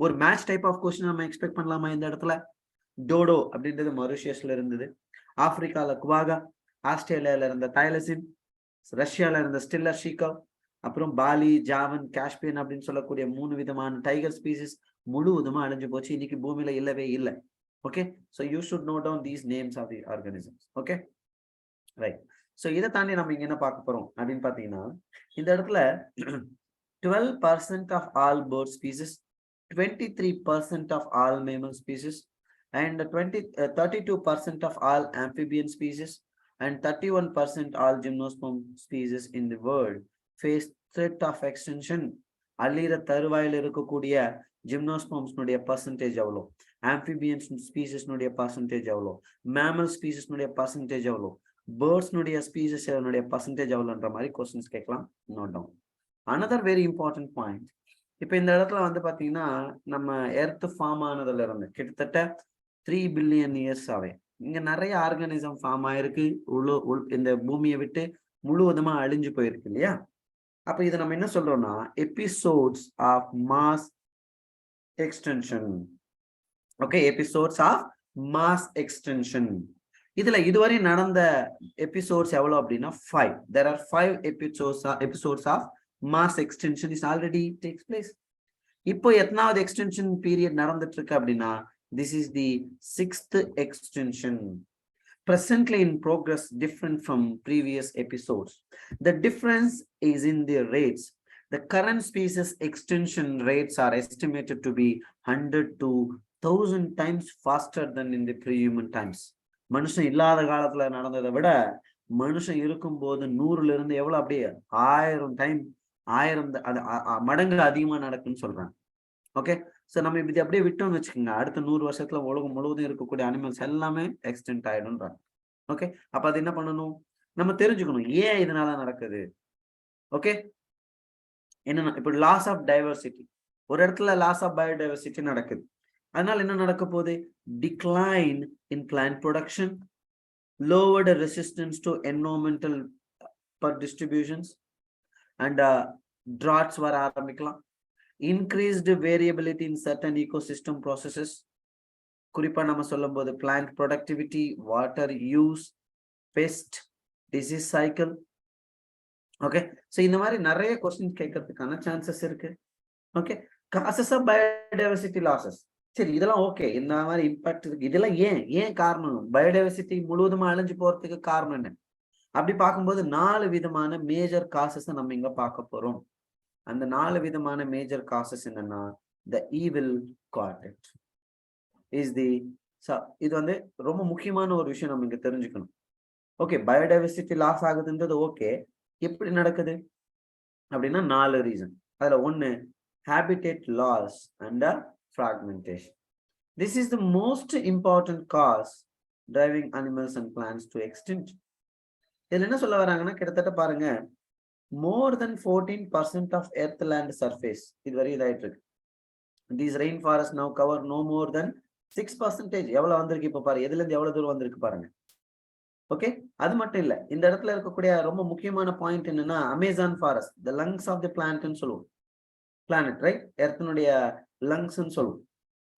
ஒரு மேட்ச் டைப் ஆஃப் கொஸ்டின் நம்ம எக்ஸ்பெக்ட் பண்ணலாமா இந்த இடத்துல? டோடோ அப்படின்றது மொரிஷியஸ்ல இருந்தது, ஆப்பிரிக்கால குவாகா, ஆஸ்திரேலியால இருந்த தைலசின், ரஷ்யால இருந்த ஸ்டெல்லர் ஷீகவ், அப்புறம் பாலி, ஜாவன், காஸ்பியன் அப்படின்னு சொல்லக்கூடிய 3 விதமான டைகர் ஸ்பீசிஸ் முழுவதுமா அழிஞ்சு போச்சு, இன்னைக்கு பூமியில இல்லவே இல்லை. Okay, so you should note down these names of the organisms. Okay, right. So இதை தாண்டி நம்ம இங்க என்ன பார்க்க போறோம் அப்படின்னு பாத்தீங்கன்னா, இந்த இடத்துல 12% of all bird species, 23% of all mammal species, and 32% of all amphibian species, and 31% all gymnosperm species in the world face threat of extinction. அழியிற தருவாயில் இருக்கக்கூடிய ஜிம்னோஸ்பர்ம்ஸ்னுடைய பர்சன்டேஜ் எவ்வளோ, ஆம்பிபியன்ஸ் ஸ்பீசிஸ்னுடைய பர்சன்டேஜ் எவ்வளோ, மேமல் ஸ்பீசிஸ்னுடைய பர்சன்டேஜ் எவ்வளோ, பேர்ட்ஸ்னுடைய ஸ்பீசிஸ் பர்சன்டேஜ் எவ்வளோன்ற மாதிரி கொஸ்டின்ஸ் கேட்கலாம். Note down. Another very important point, இப்போ இந்த இடத்துல வந்து பார்த்தீங்கன்னா, நம்ம எர்த் ஃபார்ம் ஆனதுல இருந்து கிட்டத்தட்ட 3 பில்லியன் இயர்ஸ் ஆவே இங்க நிறைய ஆர்கானிசம் ஃபார்ம் ஆயிருக்கு, இந்த பூமியை விட்டு முழுவதுமா அழிஞ்சு போயிருக்கு இல்லையா? அப்ப இதை நம்ம என்ன சொல்றோம்னா, episodes of mass extension. Okay, episodes of mass extension. இதுல இதுவரை நடந்த எபிசோட்ஸ் எவ்வளவு அப்படின்னா 5. There are 5 episodes of mass extinction is already takes place. இப்போ எத்தனாவது எக்ஸ்டென்ஷன் பீரியட் நடந்துட்டு இருக்கு அப்படின்னா this is the 6th extension presently in progress, different from previous episodes. The difference is in the rates. The current species extinction rates are estimated to be 100 to 1000 times faster than in the pre-human times. மனுஷன் இல்லாத காலத்துல நடந்ததை விட மனுஷன் இருக்கும்போது 100ல இருந்து எவ்வளவு அப்படியே 1000 டைம் 1000 மடங்கு அதிகமா நடக்குன்னு சொல்றாங்க. ஓகே, சோ நம்ம இப்படி அப்படியே விட்டோம்னு வச்சுக்கோங்க, அடுத்த 100 வருஷத்துல உலகம் முழுவதும் இருக்கக்கூடிய அனிமல்ஸ் எல்லாமே எக்ஸ்டென்ட் ஆயிடும்ன்றாங்க. ஓகே, அப்ப அது என்ன பண்ணணும், நம்ம தெரிஞ்சுக்கணும் ஏன் இதனால நடக்குது. ஓகே, என்னன்னா இப்ப லாஸ் ஆஃப் டைவர்சிட்டி, ஒரு இடத்துல லாஸ் ஆஃப் பயோடைவர்சிட்டி நடக்குது, அதனால என்ன நடக்க போகுது, decline in plant production, lowered resistance to environmental distributions and droughts வர ஆரம்பிக்கலாம், increased variability in certain ecosystem processes, குறிப்பா நம்ம சொல்லும் போது plant productivity, water use, pest, disease cycle. Okay, so இந்த மாதிரி நிறைய क्वेश्चंस கேட்கறதுக்கான சான்சஸ் இருக்கு. Okay, causes of biodiversity losses, சரி இதெல்லாம் ஓகே, இந்த மாதிரி இம்பாக்ட் இருக்கு, இதெல்லாம் ஏன் காரணம், பயோடைவர்சிட்டி முழுவதுமா அழிஞ்சு போறதுக்கு காரணம் என்ன அப்படி பார்க்கும்போது 4 விதமான மேஜர் காசஸ் நம்ம இங்க பார்க்க போறோம். அந்த 4 விதமான மேஜர் காசஸ் என்னன்னா, the evil content is the, இது வந்து ரொம்ப முக்கியமான ஒரு விஷயம் நம்ம இங்க தெரிஞ்சுக்கணும். ஓகே, பயோடைவர்சிட்டி லாஸ் ஆகுதுன்றது ஓகே, எப்படி நடக்குது அப்படின்னா 4 ரீசன். அதுல ஒண்ணு habitat loss and fragmentation. This is the most important cause driving animals and plants to extinction. இதுல என்ன சொல்ல வராங்கன்னா, கிட்டத்தட்ட பாருங்க, more than 14% of earth land surface இது வரை இதாயிட்டு இருக்கு. These rainforests now cover no more than 6%. எவ்வளவு வந்திருக்கு இப்ப பாரு, எதுல இருந்து எவ்வளவு தூரம் வந்திருக்கு பாருங்க. ஓகே, அது மட்டும் இல்ல, இந்த இடத்துல இருக்கக்கூடிய ரொம்ப முக்கியமான பாயிண்ட் என்னன்னா, Amazon forest the lungs of the plant ன்னு சொல்லுவோம், பிளானட் ரைட், எர்த்தனுடைய லங்ஸ்ன்னு சொல்லுவோம்.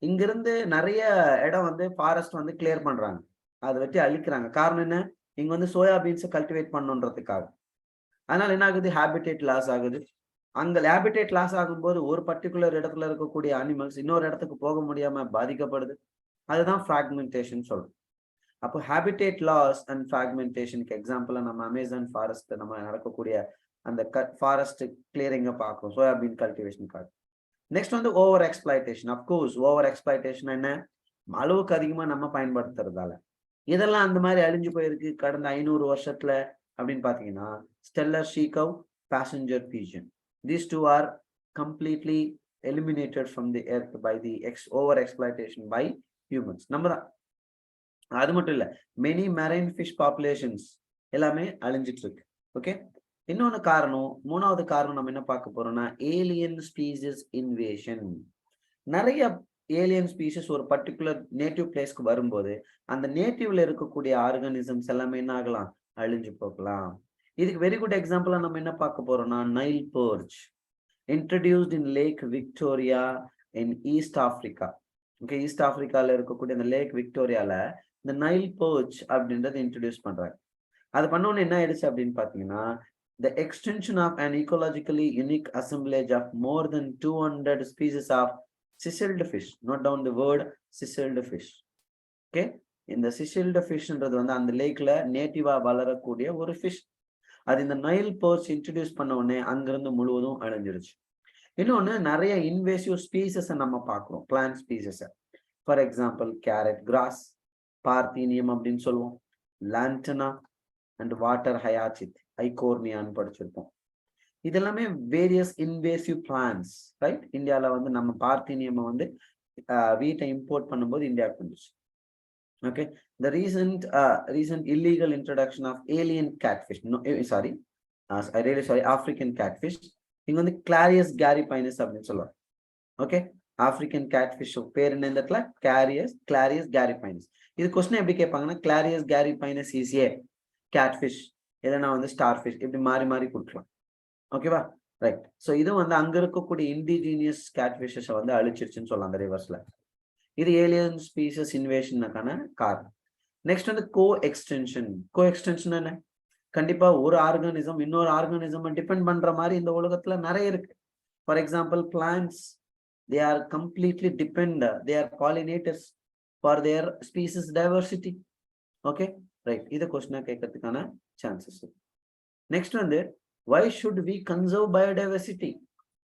இங்கிருந்து நிறைய இடம் வந்து ஃபாரஸ்ட் வந்து கிளியர் பண்றாங்க, அதை வச்சு அழிக்கிறாங்க. காரணம் என்ன, இங்க வந்து சோயாபீன்ஸை கல்டிவேட் பண்ணுன்றதுக்காக. அதனால என்ன ஆகுது, ஹேபிடேட் லாஸ் ஆகுது. அங்க ஹேபிடேட் லாஸ் ஆகும்போது ஒரு பர்டிகுலர் இடத்துல இருக்கக்கூடிய அனிமல்ஸ் இன்னொரு இடத்துக்கு போக முடியாம பாதிக்கப்படுது. அதுதான் ஃப்ராக்மெண்டேஷன் சொல்றோம். அப்போ ஹேபிடேட் லாஸ் அண்ட் ஃப்ராக்மெண்டேஷனுக்கு எக்ஸாம்பிளா நம்ம அமேசான் ஃபாரஸ்ட் நம்ம நடக்கக்கூடிய அந்த ஃபாரஸ்ட் கிளியரிங்க பார்க்கும், சோயாபீன் கல்டிவேஷனுக்காக. நெக்ஸ்ட் வந்து over exploitation. Of course over exploitation என்ன, அளவுக்கு அதிகமா நம்ம பயன்படுத்துறதால இதெல்லாம் அந்த மாதிரி அழிஞ்சு போயிருக்கு கடந்த 500 வருஷத்துல அப்படின்னு பாத்தீங்கன்னா, Steller sea cow, passenger pigeon, these two are completely eliminated from the earth by the over exploitation by humans. நம்ம தான், அது மட்டும் இல்ல, many marine fish populations எல்லாமே அழிஞ்சிட்டு இருக்கு. ஓகே, இன்னொன்னு காரணம், மூணாவது காரணம் நம்ம என்ன பார்க்க போறோம்னா, ஏலியன் ஸ்பீசிஸ் இன்வேஷன். நிறைய ஏலியன் ஸ்பீசிஸ் ஒரு பர்டிகுலர் நேட்டிவ் பிளேஸ்க்கு வரும்போது அந்த நேட்டிவ்ல இருக்கக்கூடிய ஆர்கானிசம்ஸ் எல்லாமே என்ன ஆகலாம், அழிஞ்சு போகலாம். இதுக்கு வெரி குட் எக்ஸாம்பிளா நம்ம என்ன பார்க்க போறோம்னா, Nile perch introduced in Lake Victoria in East Africa. Okay, East ஆப்பிரிக்கால இருக்கக்கூடிய அந்த லேக் விக்டோரியால இந்த நைல் பர்ச் அப்படின்றத இன்ட்ரடியூஸ் பண்றாங்க. அது பண்ணோன்னு என்ன ஆயிடுச்சு அப்படின்னு பாத்தீங்கன்னா, the extension of an ecologically unique assemblage of more than 200 species of cicelled fish. Note down the word cicelled fish. Okay, இந்த cicelled fishன்றது வந்து அந்த லேக்ல நேட்டிவா வளரக்கூடிய ஒரு ஃபிஷ். அது இந்த நைல் பர்ச் இன்ட்ரடியூஸ் பண்ண உடனே அங்கிருந்து முழுவதும் அழிஞ்சிருச்சு. இன்னொன்னு, நிறைய இன்வேசிவ் ஸ்பீசஸை நம்ம பார்க்கிறோம், பிளான்ட் ஸ்பீசஸை. For example carrot grass, parthenium அப்படின்னு சொல்லுவோம், லான்டனா அண்ட் வாட்டர் ஹயாச்சித், ஐகோர்னியான்னு படிச்சிருப்போம். இதெல்லாமே வேரியஸ் இன்வேசிவ் பிளான்ஸ் ரைட். இந்தியால வந்து நம்ம பார்த்தீனியம் வந்து வீட்டை இம்போர்ட் பண்ணும்போது இந்தியாவுக்கு வந்துச்சு. Okay, the recent illegal introduction of alien catfish, African catfish. இங்க வந்து Clarius garipinus அப்படின்னு சொல்லுவாங்க. ஓகே, ஆப்பிரிக்கன் கேட்ஃபிஷ் பேர் என்ன இந்த இடத்துல, Clarius garipinus. இது கொஸ்டின் எப்படி கேட்பாங்கன்னா, Clarius garipinus is a catfish, இல்லைன்னா வந்து ஸ்டார் ஃபிஷ், இப்படி மாறி மாறி கொடுக்கலாம். ஓகேவா, ரைட். ஸோ இது வந்து அங்க இருக்கக்கூடிய இண்டிஜினியஸ் கேட்ஃபிஷஸ் வந்து அழிச்சிருச்சுன்னு சொல்லலாம் அந்த ரிவர்ஸ்ல. இது ஏலியன் ஸ்பீசஸ் இன்வேஷனுக்கான காரணம். நெக்ஸ்ட் வந்து கோ எக்ஸ்டென்ஷன். கோ எக்ஸ்டென்ஷன் என்ன, கண்டிப்பா ஒரு ஆர்கானிசம் இன்னொரு ஆர்கானிசம் டிபெண்ட் பண்ற மாதிரி இந்த உலகத்துல நிறைய இருக்கு. For example plants they are completely dependent, they are pollinators for their species diversity. Okay, right, இது கொஸ்டினா கேட்கறதுக்கான சான்சஸ். நெக்ஸ்ட் வந்து why should we conserve biodiversity?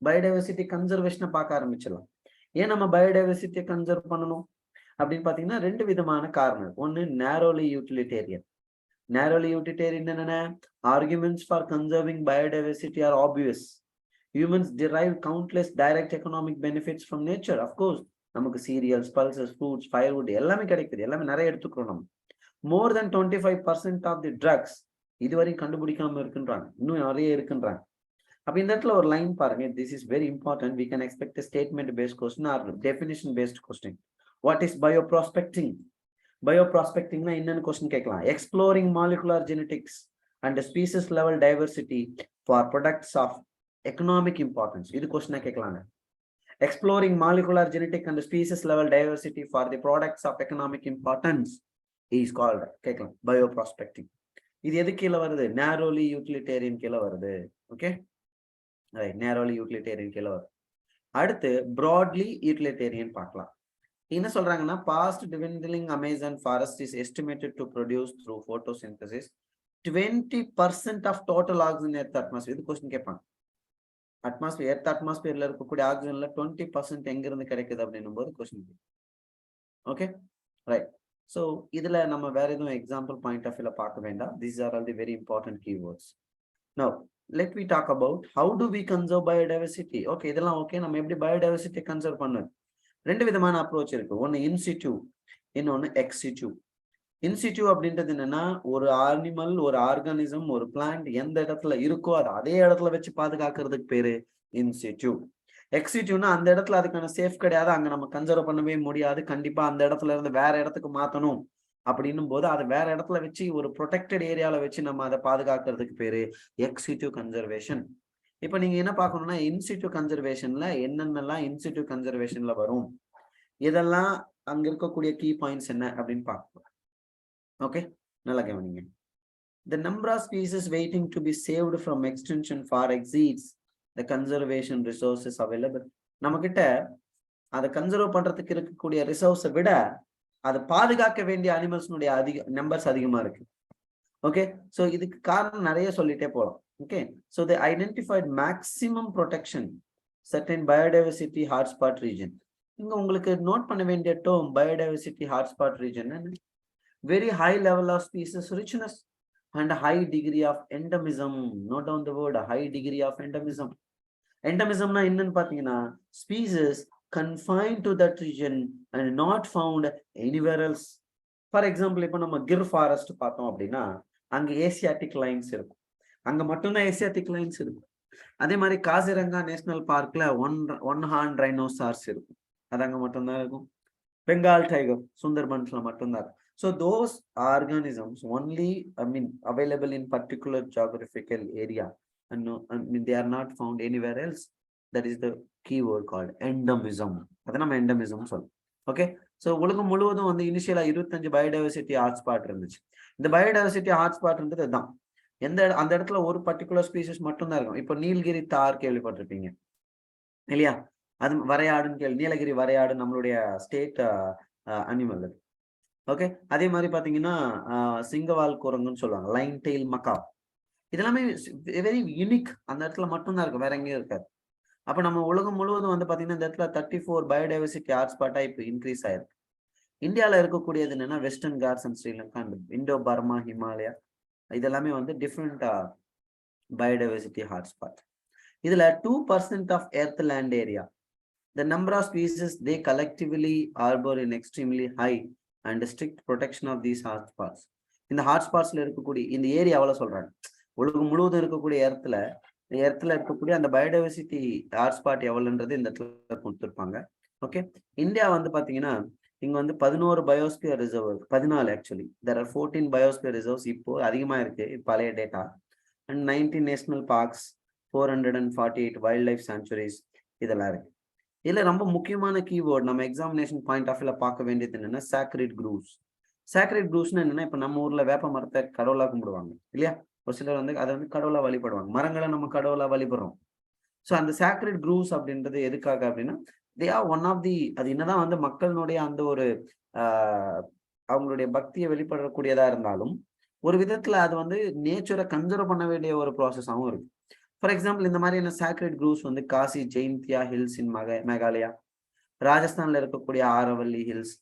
Biodiversity கன்சர்வேஷனை பார்க்க ஆரம்பிச்சிடலாம். ஏன் நம்ம பயோடைவர்சிட்டியை கன்சர்வ் பண்ணணும் அப்படின்னு பாத்தீங்கன்னா ரெண்டு விதமான காரணம். ஒன்னு நேரோலி யூட்டிலிட்டேரியன். நேரோலி யூட்டிலிட்டேரியன் என்னென்ன? Arguments for conserving biodiversity are obvious. Humans derive countless direct economic benefits from nature. Of course, நமக்கு cereals, pulses, fruits, firewood எல்லாமே கிடைக்குது, எல்லாமே நிறைய எடுத்துக்கிறோம் நம்ம. More than 25% of the drugs இதுவரையும் கண்டுபிடிக்காம இருக்குன்றாங்க, இன்னும் நிறைய இருக்குன்றாங்க. அப்ப இந்த இடத்துல ஒரு லைன் பாருங்க, this is very important. We can expect a statement based question or definition based question. What is bioprospecting? Bioprospecting na என்னன்னு question கேட்கலாம். Exploring molecular genetics and species level diversity for products of economic importance. இது கொஸ்டினா கேட்கலாங்க. Exploring molecular genetic and species level diversity for the products of economic importance is called கேட்கலாம் bioprospecting. இது எது கீழே வருது? narrowly utilitarian கீழே வருது. ஓகே, ரைட், narrowly utilitarian கீழே வருது. அடுத்து broadly utilitarian பார்க்கலாம். என்ன சொல்றாங்கன்னா past dwindling Amazon forest is estimated to produce through photosynthesis 20% of total oxygen in earth atmosphere. இது கொஸ்டின் கேட்பாங்க. அட்மாஸ்பியர், எர்த் அட்மாஸ்பியர்ல இருக்கக்கூடிய ஆக்சிஜன்ல 20% எங்க இருந்து கிடைக்குது அப்படின்னும் போது கொஸ்டின். Okay, right. ஸோ இதுல நம்ம வேற எதுவும் எக்ஸாம்பிள் பாயிண்ட் ஆஃப் வியூல பார்க்க வேண்டாம். These are all the very important keywords. Now let we talk about how do we conserve biodiversity. Okay, இதெல்லாம் ஓகே. நம்ம எப்படி பயோடைவர்சிட்டி கன்சர்வ் பண்ணுது? ரெண்டு விதமான அப்ரோச் இருக்கு. ஒன்னு இன்சிட்யூ, இன்னொன்னு எக்ஸிட்யூ. இன்சிட்யூ அப்படின்றது என்னன்னா ஒரு அனிமல், ஒரு ஆர்கானிசம், ஒரு பிளான்ட் எந்த இடத்துல இருக்கோ அது அதே இடத்துல வச்சு பாதுகாக்கிறதுக்கு பேரு இன்சிட்யூ. எக்ஸிட்யூனா அந்த இடத்துல அதுக்கான சேஃப் கிடையாது, அங்க நம்ம கன்சர்வ் பண்ணவே முடியாது, கண்டிப்பா அந்த இடத்துல இருந்து வேற இடத்துக்கு மாத்தணும் அப்படின்னும் போது அதை வேற இடத்துல வச்சு ஒரு ப்ரொடெக்டட் ஏரியால வச்சு நம்ம அதை பாதுகாக்கிறதுக்கு பேரு எக்ஸிட்யூ கன்சர்வேஷன். இப்ப நீங்க என்ன பார்க்கணும்னா இன்சிட்யூ கன்சர்வேஷன்ல என்னென்னலாம் இன்சிட்யூ கன்சர்வேஷன்ல வரும், இதெல்லாம் அங்க இருக்கக்கூடிய கீ பாயிண்ட்ஸ் என்ன அப்படின்னு பார்க்கணும். Okay, நல்லா கவனிங்க. The number of species waiting to be saved from extinction far exceeds the conservation resources available. நம்ம கிட்ட அதை கன்சர்வ் பண்றதுக்கு இருக்கக்கூடிய ரிசோர்ஸை விட அதை பாதுகாக்க வேண்டிய அனிமல்ஸ்னுடைய நம்பர்ஸ் அதிகமா இருக்கு. ஓகே, ஸோ இதுக்கு காரணம் நிறைய சொல்லிட்டே போகலாம். Okay, so they identified maximum protection certain biodiversity hotspot region. இங்க உங்களுக்கு நோட் பண்ண வேண்டிய term biodiversity hotspot region very high level of species richness and a high degree of endemism. Note down the word, a high degree of endemism. Endemism na என்னன்னு பாத்தீங்கன்னா species confined to that region and not found anywhere else. For example, இப்போ நம்ம Gir forest பார்த்தோம் அப்படின்னா அங்க Asiatic lines இருக்கும், அங்க மட்டும்தான் ஏசியாட்டிக் லைன்ஸ் இருக்கும். அதே மாதிரி காசிரங்கா நேஷனல் பார்க்ல ஒன் ஹார்ன் ரைனோசார்ஸ் இருக்கும், அது அங்க மட்டும்தான் இருக்கும். பெங்கால் டைகர் சுந்தர்பன்ஸ்ல மட்டும்தான். So those organisms only, available in particular geographical area, and they are not found anywhere else. That is the keyword called endemism. அத நம்ம endemism சொல்றோம். ஓகே, சோ உலகம் முழுவதும் வந்து இனிஷியலா 25 பயோடைவர்சிட்டி ஹாட்ஸ்பாட் இருந்துச்சு. இந்த பயோடைவர்சிட்டி ஹாட்ஸ்பாட்ன்றது தான் அந்த இடத்துல ஒரு பர்டிகுலர் ஸ்பீசிஸ் மட்டும் தான் இருக்கும். இப்போ நீலகிரி தார் கேள்விப்பட்டிருப்பீங்க இல்லையா? அது வரையாடுன்னு நீலகிரி வரையாடு நம்மளுடைய ஸ்டேட் அனிமல். ஓகே, அதே மாதிரி பாத்தீங்கன்னா சிங்கவால் குரங்குன்னு சொல்லுவாங்க, லைன் டெயில் மக்கா. இதெல்லாமே வெரி யூனிக், அந்த இடத்துல மட்டும்தான் இருக்கு, வேற எங்கேயும் இருக்காது. அப்ப நம்ம உலகம் முழுவதும் வந்து பாத்தீங்கன்னா இந்த இடத்துல 34 பயோடைவர்சிட்டி ஹாட்ஸ்பாட்டா இப்போ இன்க்ரீஸ் ஆயிருக்கு. இந்தியாவில இருக்கக்கூடியது என்னன்னா Western Ghats and Sri Lanka and Indo Burma Himalaya, இதெல்லாமே வந்து டிஃப்ரெண்ட் பயோடைவர்சிட்டி ஹாட்ஸ்பாட். இதுல 2% of earth land area, the number of species they collectively harbor in extremely high and strict protection of these hotspots. இந்த ஹாட்ஸ்பாட்ஸ்ல இருக்கக்கூடிய இந்த ஏரியாவில் சொல்றாங்க உலகம் முழுவதும் இருக்கக்கூடிய எர்த்ல இருக்கக்கூடிய அந்த பயோடைவர்சிட்டி ஹாட்ஸ்பாட் எவ்வளவுன்றது இந்த இடத்துல கொடுத்துருப்பாங்க. ஓகே, இந்தியா வந்து பாத்தீங்கன்னா இங்க வந்து 11 biosphere reserve, 14 actually there are 14 biosphere reserves இப்போ அதிகமா இருக்கு பழைய data, and 19 national parks, 448 wild life sanctuaries, இதெல்லாம் இருக்கு. இதுல ரொம்ப முக்கியமான கீவேர்ட் நம்ம எக்ஸாமினேஷன் பாயிண்ட் ஆஃப் வியூல பார்க்க வேண்டியது என்னன்னா சாக்ரிட் க்ரூவ்ஸ். சாக்ரிட் க்ரூவ்ஸ்னா என்னன்னா, இப்ப நம்ம ஊர்ல வேப்ப மரத்தை கடவுளா கும்பிடுவாங்க இல்லையா? ஒரு சிலர் வந்து அதை வந்து கடவுளா வழிபடுவாங்க, மரங்களை நம்ம கடவுளா வழிபடுறோம். ஸோ அந்த சாக்ரிட் க்ரூவ்ஸ் அப்படின்றது எதுக்காக அப்படின்னா, they are one of the, அது என்னதான் வந்து மக்களினுடைய அந்த ஒரு அவங்களுடைய பக்தியை வெளிப்படக்கூடியதா இருந்தாலும் ஒரு விதத்துல அது வந்து நேச்சரை கன்சர்வ் பண்ண வேண்டிய ஒரு ப்ராசஸாகவும் இருக்கு. ஃபார் எக்ஸாம்பிள் இந்த மாதிரியான சாக்ரெட் க்ரூவ்ஸ் வந்து காசி ஜெயின்தியா ஹில்ஸ் இன் மேகாலயா, ராஜஸ்தான்ல இருக்கக்கூடிய ஆரவல்லி ஹில்ஸ்,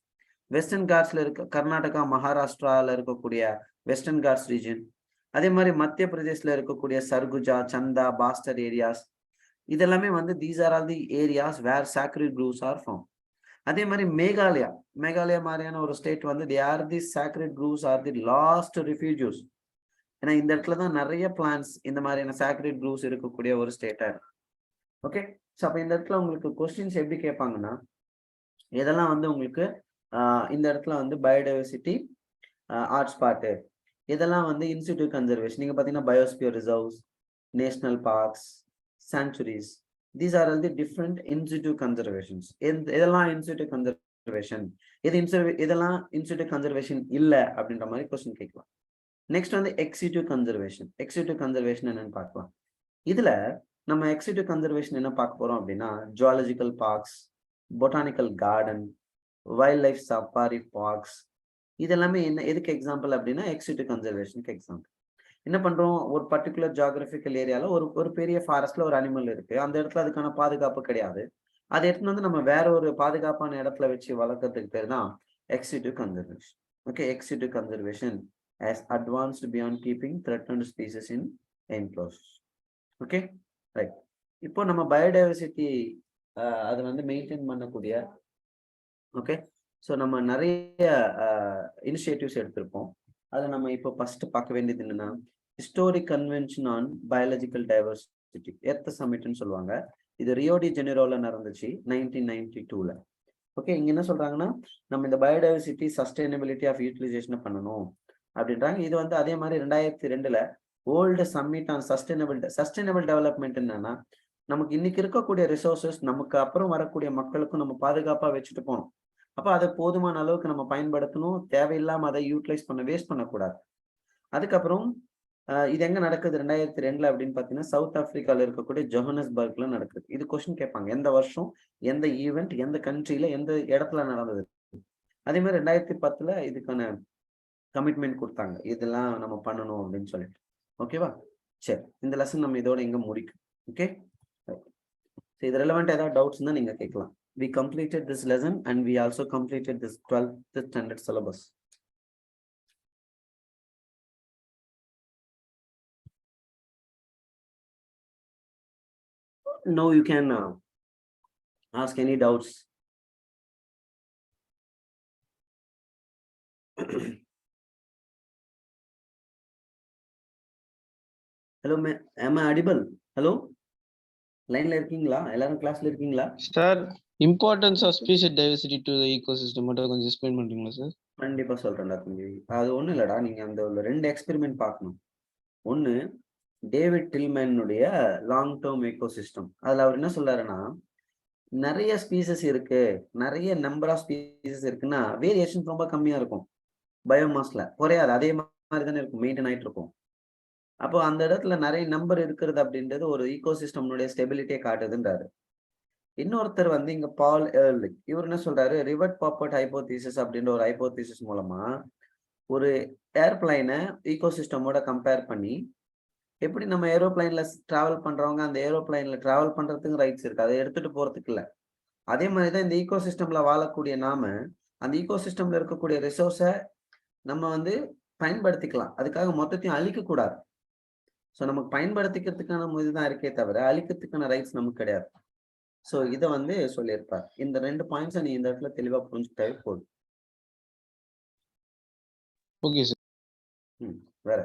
வெஸ்டர்ன் காட்ஸ்ல இருக்க கர்நாடகா மகாராஷ்டிரால இருக்கக்கூடிய வெஸ்டர்ன் காட்ஸ் ரீஜன், அதே மாதிரி மத்திய பிரதேஷ்ல இருக்கக்கூடிய சர்குஜா, சந்தா, பாஸ்டர் ஏரியாஸ், இதெல்லாமே வந்து these are all the areas where sacred groves are form. அதே மாதிரி மேகாலயா மாதிரியான ஒரு ஸ்டேட் வந்து the are the sacred groves are the last refuges. ஏன்னா இந்த இடத்துல தான் நிறைய பிளான்ஸ் இந்த மாதிரியான சாக்ரெட் க்ரூவ்ஸ் இருக்கக்கூடிய ஒரு ஸ்டேட்டா இருக்கு. ஓகே, ஸோ அப்போ இந்த இடத்துல உங்களுக்கு கொஸ்டின்ஸ் எப்படி கேட்பாங்கன்னா, இதெல்லாம் வந்து உங்களுக்கு இந்த இடத்துல வந்து பயோடைவர்சிட்டி ஹாட்ஸ்பாட்டு, இதெல்லாம் வந்து இன்ஸ்டிடியூட் கன்சர்வேஷன். நீங்க பார்த்தீங்கன்னா biosphere reserves, national parks, sanctuaries, these are all the different institute conservations. இதெல்லாம் இன்ஸ்டிடியூட் கன்சர்வேஷன், இதெல்லாம் இன்ஸ்டிடியூட் கன்சர்வேஷன் இல்லை அப்படின்ற மாதிரி கொஸ்டின் கேட்கலாம். நெக்ஸ்ட் வந்து எக்ஸிடியூட் கன்சர்வேஷன். எக்ஸிடியூட் கன்சர்வேஷன் என்னன்னு பார்க்கலாம். இதுல நம்ம எக்ஸிடியூட் கன்சர்வேஷன் என்ன பார்க்க போறோம் அப்படின்னா, zoological parks, botanical garden, wild life safari parks, இதெல்லாமே என்ன எதுக்கு எக்ஸாம்பிள் அப்படின்னா எக்ஸிடியூட் கன்சர்வேஷனுக்கு எக்ஸாம்பிள். என்ன பண்றோம், ஒரு பர்டிகுலர் ஜியாகிரபிக்கல் ஏரியால ஒரு பெரிய ஃபாரஸ்ட்ல ஒரு அனிமல் இருக்கு, அந்த இடத்துல அதுக்கான பாதுகாப்பு கிடையாது, அதை எடுத்துன்னு வந்து நம்ம வேற ஒரு பாதுகாப்பான இடத்துல வச்சு வளர்க்கறதுக்கு பேர் தான் ex situ conservation. Okay, ex situ conservation as advanced beyond keeping threatened species in enclosures. Okay, right. இப்போ நம்ம பயோடைவர்சிட்டி அதை வந்து மெயின்டைன் பண்ணக்கூடிய, ஓகே, ஸோ நம்ம நிறைய இனிஷியேட்டிவ்ஸ் எடுத்திருப்போம். அதை நம்ம இப்போ ஃபர்ஸ்ட் பார்க்க வேண்டியது என்னன்னா, historic convention on biological diversity, earth சமிட்னு சொல்லுவாங்க. இது ரியோடி ஜெனிரோல நடந்துச்சு 1992ல. ஓகே, இங்க என்ன சொல்றாங்கன்னா, நம்ம இந்த பயோடைவர்சிட்டி சஸ்டைனபிலிட்டி ஆஃப் யூட்டிலைசேஷனை பண்ணணும் அப்படின்றாங்க. இது வந்து அதே மாதிரி 2002ல world summit on sustainable development என்னன்னா, நமக்கு இன்னைக்கு இருக்கக்கூடிய ரிசோர்சஸ் நமக்கு அப்புறம் வரக்கூடிய மக்களுக்கும் நம்ம பாதுகாப்பா வச்சுட்டு போகணும். அப்ப அதை போதுமான அளவுக்கு நம்ம பயன்படுத்தணும், தேவையில்லாம அதை யூட்டிலைஸ் பண்ண வேஸ்ட் பண்ணக்கூடாது. அதுக்கப்புறம் இது எங்க நடக்குது 2002ல அப்படின்னு பாத்தீங்கன்னா, சவுத் ஆப்பிரிக்கால இருக்கக்கூடிய ஜோஹனஸ்பர்க்ல நடக்குது. இது கொஸ்டின் கேட்பாங்க, எந்த வருஷம், எந்த ஈவெண்ட், எந்த கண்ட்ரில, எந்த இடத்துல நடந்தது. அதே மாதிரி 2010ல இதுக்கான கமிட்மெண்ட் கொடுத்தாங்க, இதெல்லாம் நம்ம பண்ணணும் அப்படின்னு சொல்லிட்டு. ஓகேவா, சரி, இந்த லெசன் நம்ம இதோட இங்க முடிக்கும். ஓகே, இது ரெலவெண்ட் ஏதாவது டவுட்ஸ் இருந்தா நீங்க கேட்கலாம். We completed this lesson and we also completed this 12th standard syllabus. Now you can ask any doubts. Hello, am I audible? Hello, லைன்ல இருக்கீங்களா? எல்லாரும் கிளாஸ்ல இருக்கீங்களா? Sir, importance of species diversity to the ecosystem மட்டும் கொஞ்சம் explain பண்றீங்களா sir? கண்டிப்பா சொல்றேன்டா தம்பி. அது ஒண்ணும் இல்லடா, நீங்க அந்த 2 எக்ஸ்பெரிமெண்ட் பார்க்கணும். ஒன்னு டேவிட் டில்மேனுடைய லாங் டேர்ம் எக்கோசிஸ்டம். அதுல அவர் என்ன சொல்றாருன்னா, நிறைய ஸ்பீசஸ் இருக்கு, நிறைய நம்பர் ஆஃப் ஸ்பீசஸ் இருக்குன்னா வேரியேஷன் ரொம்ப கம்மியா இருக்கும், பயோமாஸ்ல குறையாது, அதே மாதிரி தானே இருக்கும், மெயின்டைன் ஆயிட்டு இருக்கும். அப்போ அந்த இடத்துல நிறைய நம்பர் இருக்கிறது அப்படின்றது ஒரு ஈகோசிஸ்டம்னுடைய ஸ்டெபிலிட்டியை காட்டுதுன்றாரு. இன்னொருத்தர் வந்து இங்க பால் எர்லிக், இவர் என்ன சொல்றாரு, ரிவர்ட் பாப்பர்ட் ஹைபோதீசிஸ் அப்படின்ற ஒரு ஹைபோதீசிஸ் மூலமா ஒரு ஏர்பிளைனை ஈகோசிஸ்டமோட கம்பேர் பண்ணி, எப்படி நம்ம ஏரோப்ளைன்ல டிராவல் பண்றவங்க அந்த ஏரோப்ளைன்ல டிராவல் பண்றதுக்கு ரைட்ஸ் இருக்கு, அதை எடுத்துட்டு போறதுக்கு இல்ல, அதே மாதிரிதான் இந்த ஈகோசிஸ்டம்ல வாழக்கூடிய நாம அந்த ஈகோசிஸ்டம்ல இருக்கக்கூடிய ரிசோர்ஸை நம்ம வந்து பயன்படுத்திக்கலாம், அதுக்காக மொத்தத்தையும் அழிக்க கூடாது. ஸோ நமக்கு பயன்படுத்திக்கிறதுக்கான இதுதான் இருக்கே தவிர அழிக்கிறதுக்கான ரைட்ஸ் நமக்கு கிடையாது. ஸோ இதை வந்து சொல்லியிருப்பார். இந்த 2 பாயிண்ட்ஸை நீ இந்த இடத்துல தெளிவா புரிஞ்சுக்கிட்டாவே போதும். Okay sir. வேற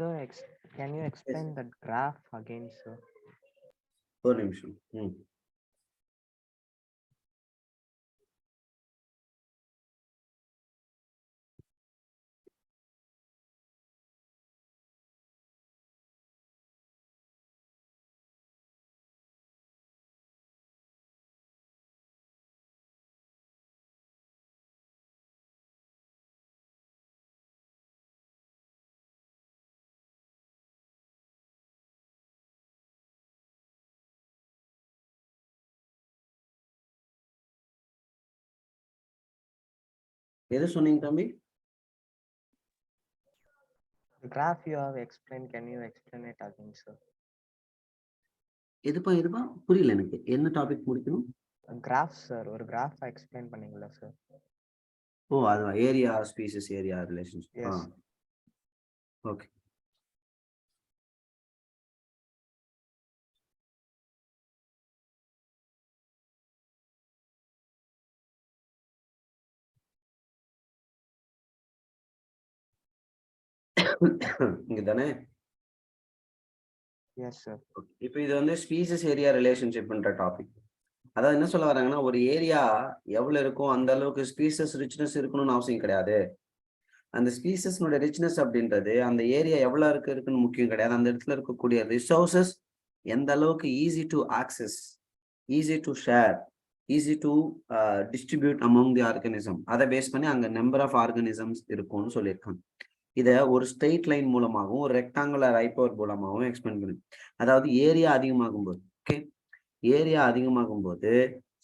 Sir, can you explain that graph again, sir? ஒரு நிமிஷம். எது சொன்னீங்க தம்பி? The graph you have explained, can you explain it again, sir? எதுப்பா புரியல எனக்கு. என்ன டாபிக் முடிக்கணும்? Graph, sir. ஒரு graph explain பண்ணீங்களா, sir? ஓ, அதுவா? Area species area relationship. Yes. Okay. இங்க தானே? Yes, sir. இப்போ இது வந்து ஸ்பீசிஸ் ஏரியா ரிலேஷன்ஷிப்ன்ற டாபிக். அதாவது என்ன சொல்ல வராங்கன்னா, ஒரு ஏரியா எவ்வளவு இருக்கும் அந்த அளவுக்கு ஸ்பீசஸ் ரிச்னஸ் இருக்கணும்னு அவசியம் கிடையாது. அந்த ஸ்பீசஸ்னுடைய ரிச்னஸ் அப்படின்றது அந்த ஏரியா எவ்வளவு இருக்குன்னு முக்கியம் கிடையாது. அந்த இடத்துல இருக்கக்கூடிய ரிசோர்சஸ் எந்த அளவுக்கு easy to access, easy to share, easy to distribute among the organism, அதை பேஸ் பண்ணி அங்க நம்பர் ஆஃப் ஆர்கனிசம்ஸ் இருக்கும்னு சொல்லியிருக்காங்க. இதை ஒரு ஸ்ட்ரெயிட் லைன் மூலமாகவும் ஒரு ரெக்டாங்குலர் ஹைப்பர் மூலமாகவும் எக்ஸ்பிளைன் பண்ணு. அதாவது ஏரியா அதிகமாகும் போது, ஓகே, ஏரியா அதிகமாகும் போது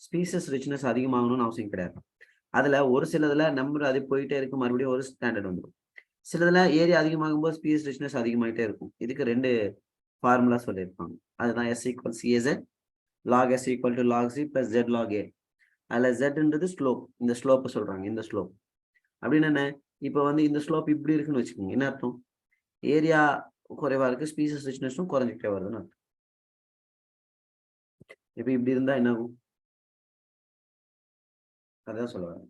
ஸ்பீசஸ் ரிச்னஸ் அதிகமாகணும்னு அவசியம் கிடையாது. அதுல ஒரு சிலதுல நம்பர் அது போயிட்டே இருக்கு, மறுபடியும் ஒரு ஸ்டாண்டர்ட் வந்துடும். சிலதுல ஏரியா அதிகமாகும் போது ஸ்பீசஸ் ரிச்னஸ் அதிகமாயிட்டே இருக்கும். இதுக்கு 2 ஃபார்முலா சொல்லியிருப்பாங்க. அதுதான் S = CZ, log S = log C plus Z log A. அதுல Zன்றது ஸ்லோப், இந்த ஸ்லோப்பை சொல்றாங்க, இந்த ஸ்லோப் அப்படின்னு என்ன? இப்போ வந்து இந்த ஸ்லோப் இப்படி இருக்குன்னு வச்சுக்கோங்க. என்ன அர்த்தம்? ஏரியா குறைவா இருக்கு, ஸ்பீசஸ் ரிச்னஸும் குறைஞ்சிட்டே வருதுன்னு அர்த்தம். இப்போ இப்படி இருந்தா என்ன ஆகும்? அதான் சொல்ல வரேன்.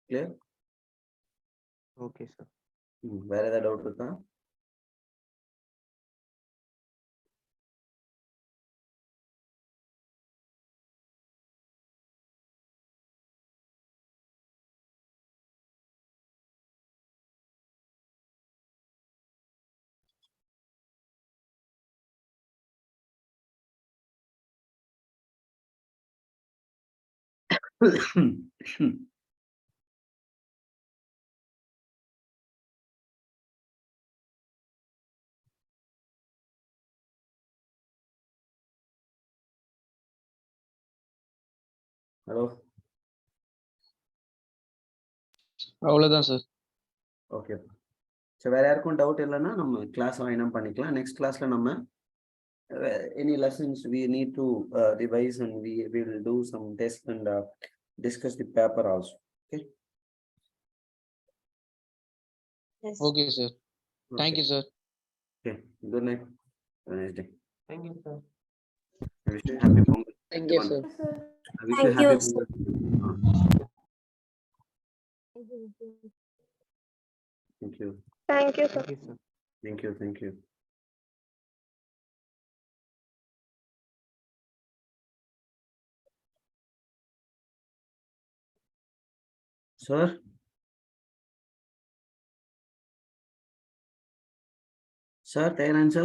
கிளியர்? Okay, sir. வேற ஏதாவது டவுட் இருக்கா? ஹலோ, அவ்வளவுதான் சார். ஓகே. ஸோ வேற யாருக்கும் டவுட் இல்லைன்னா நம்ம கிளாஸ் வாங்கினா பண்ணிக்கலாம். நெக்ஸ்ட் கிளாஸ்ல நம்ம any lessons we need to revise and we will do some tests and discuss the paper also. Okay. Yes. Okay, sir. Thank you, sir. Okay. Good night. Have a nice day. Thank you, sir. I wish you happy Pongal. Thank you, sir. I wish you Thank you, happy sir. Pongal. Thank you. Thank you, sir. Thank you, sir. Thank you. Thank you. Sir? Sir, Thailand, sir?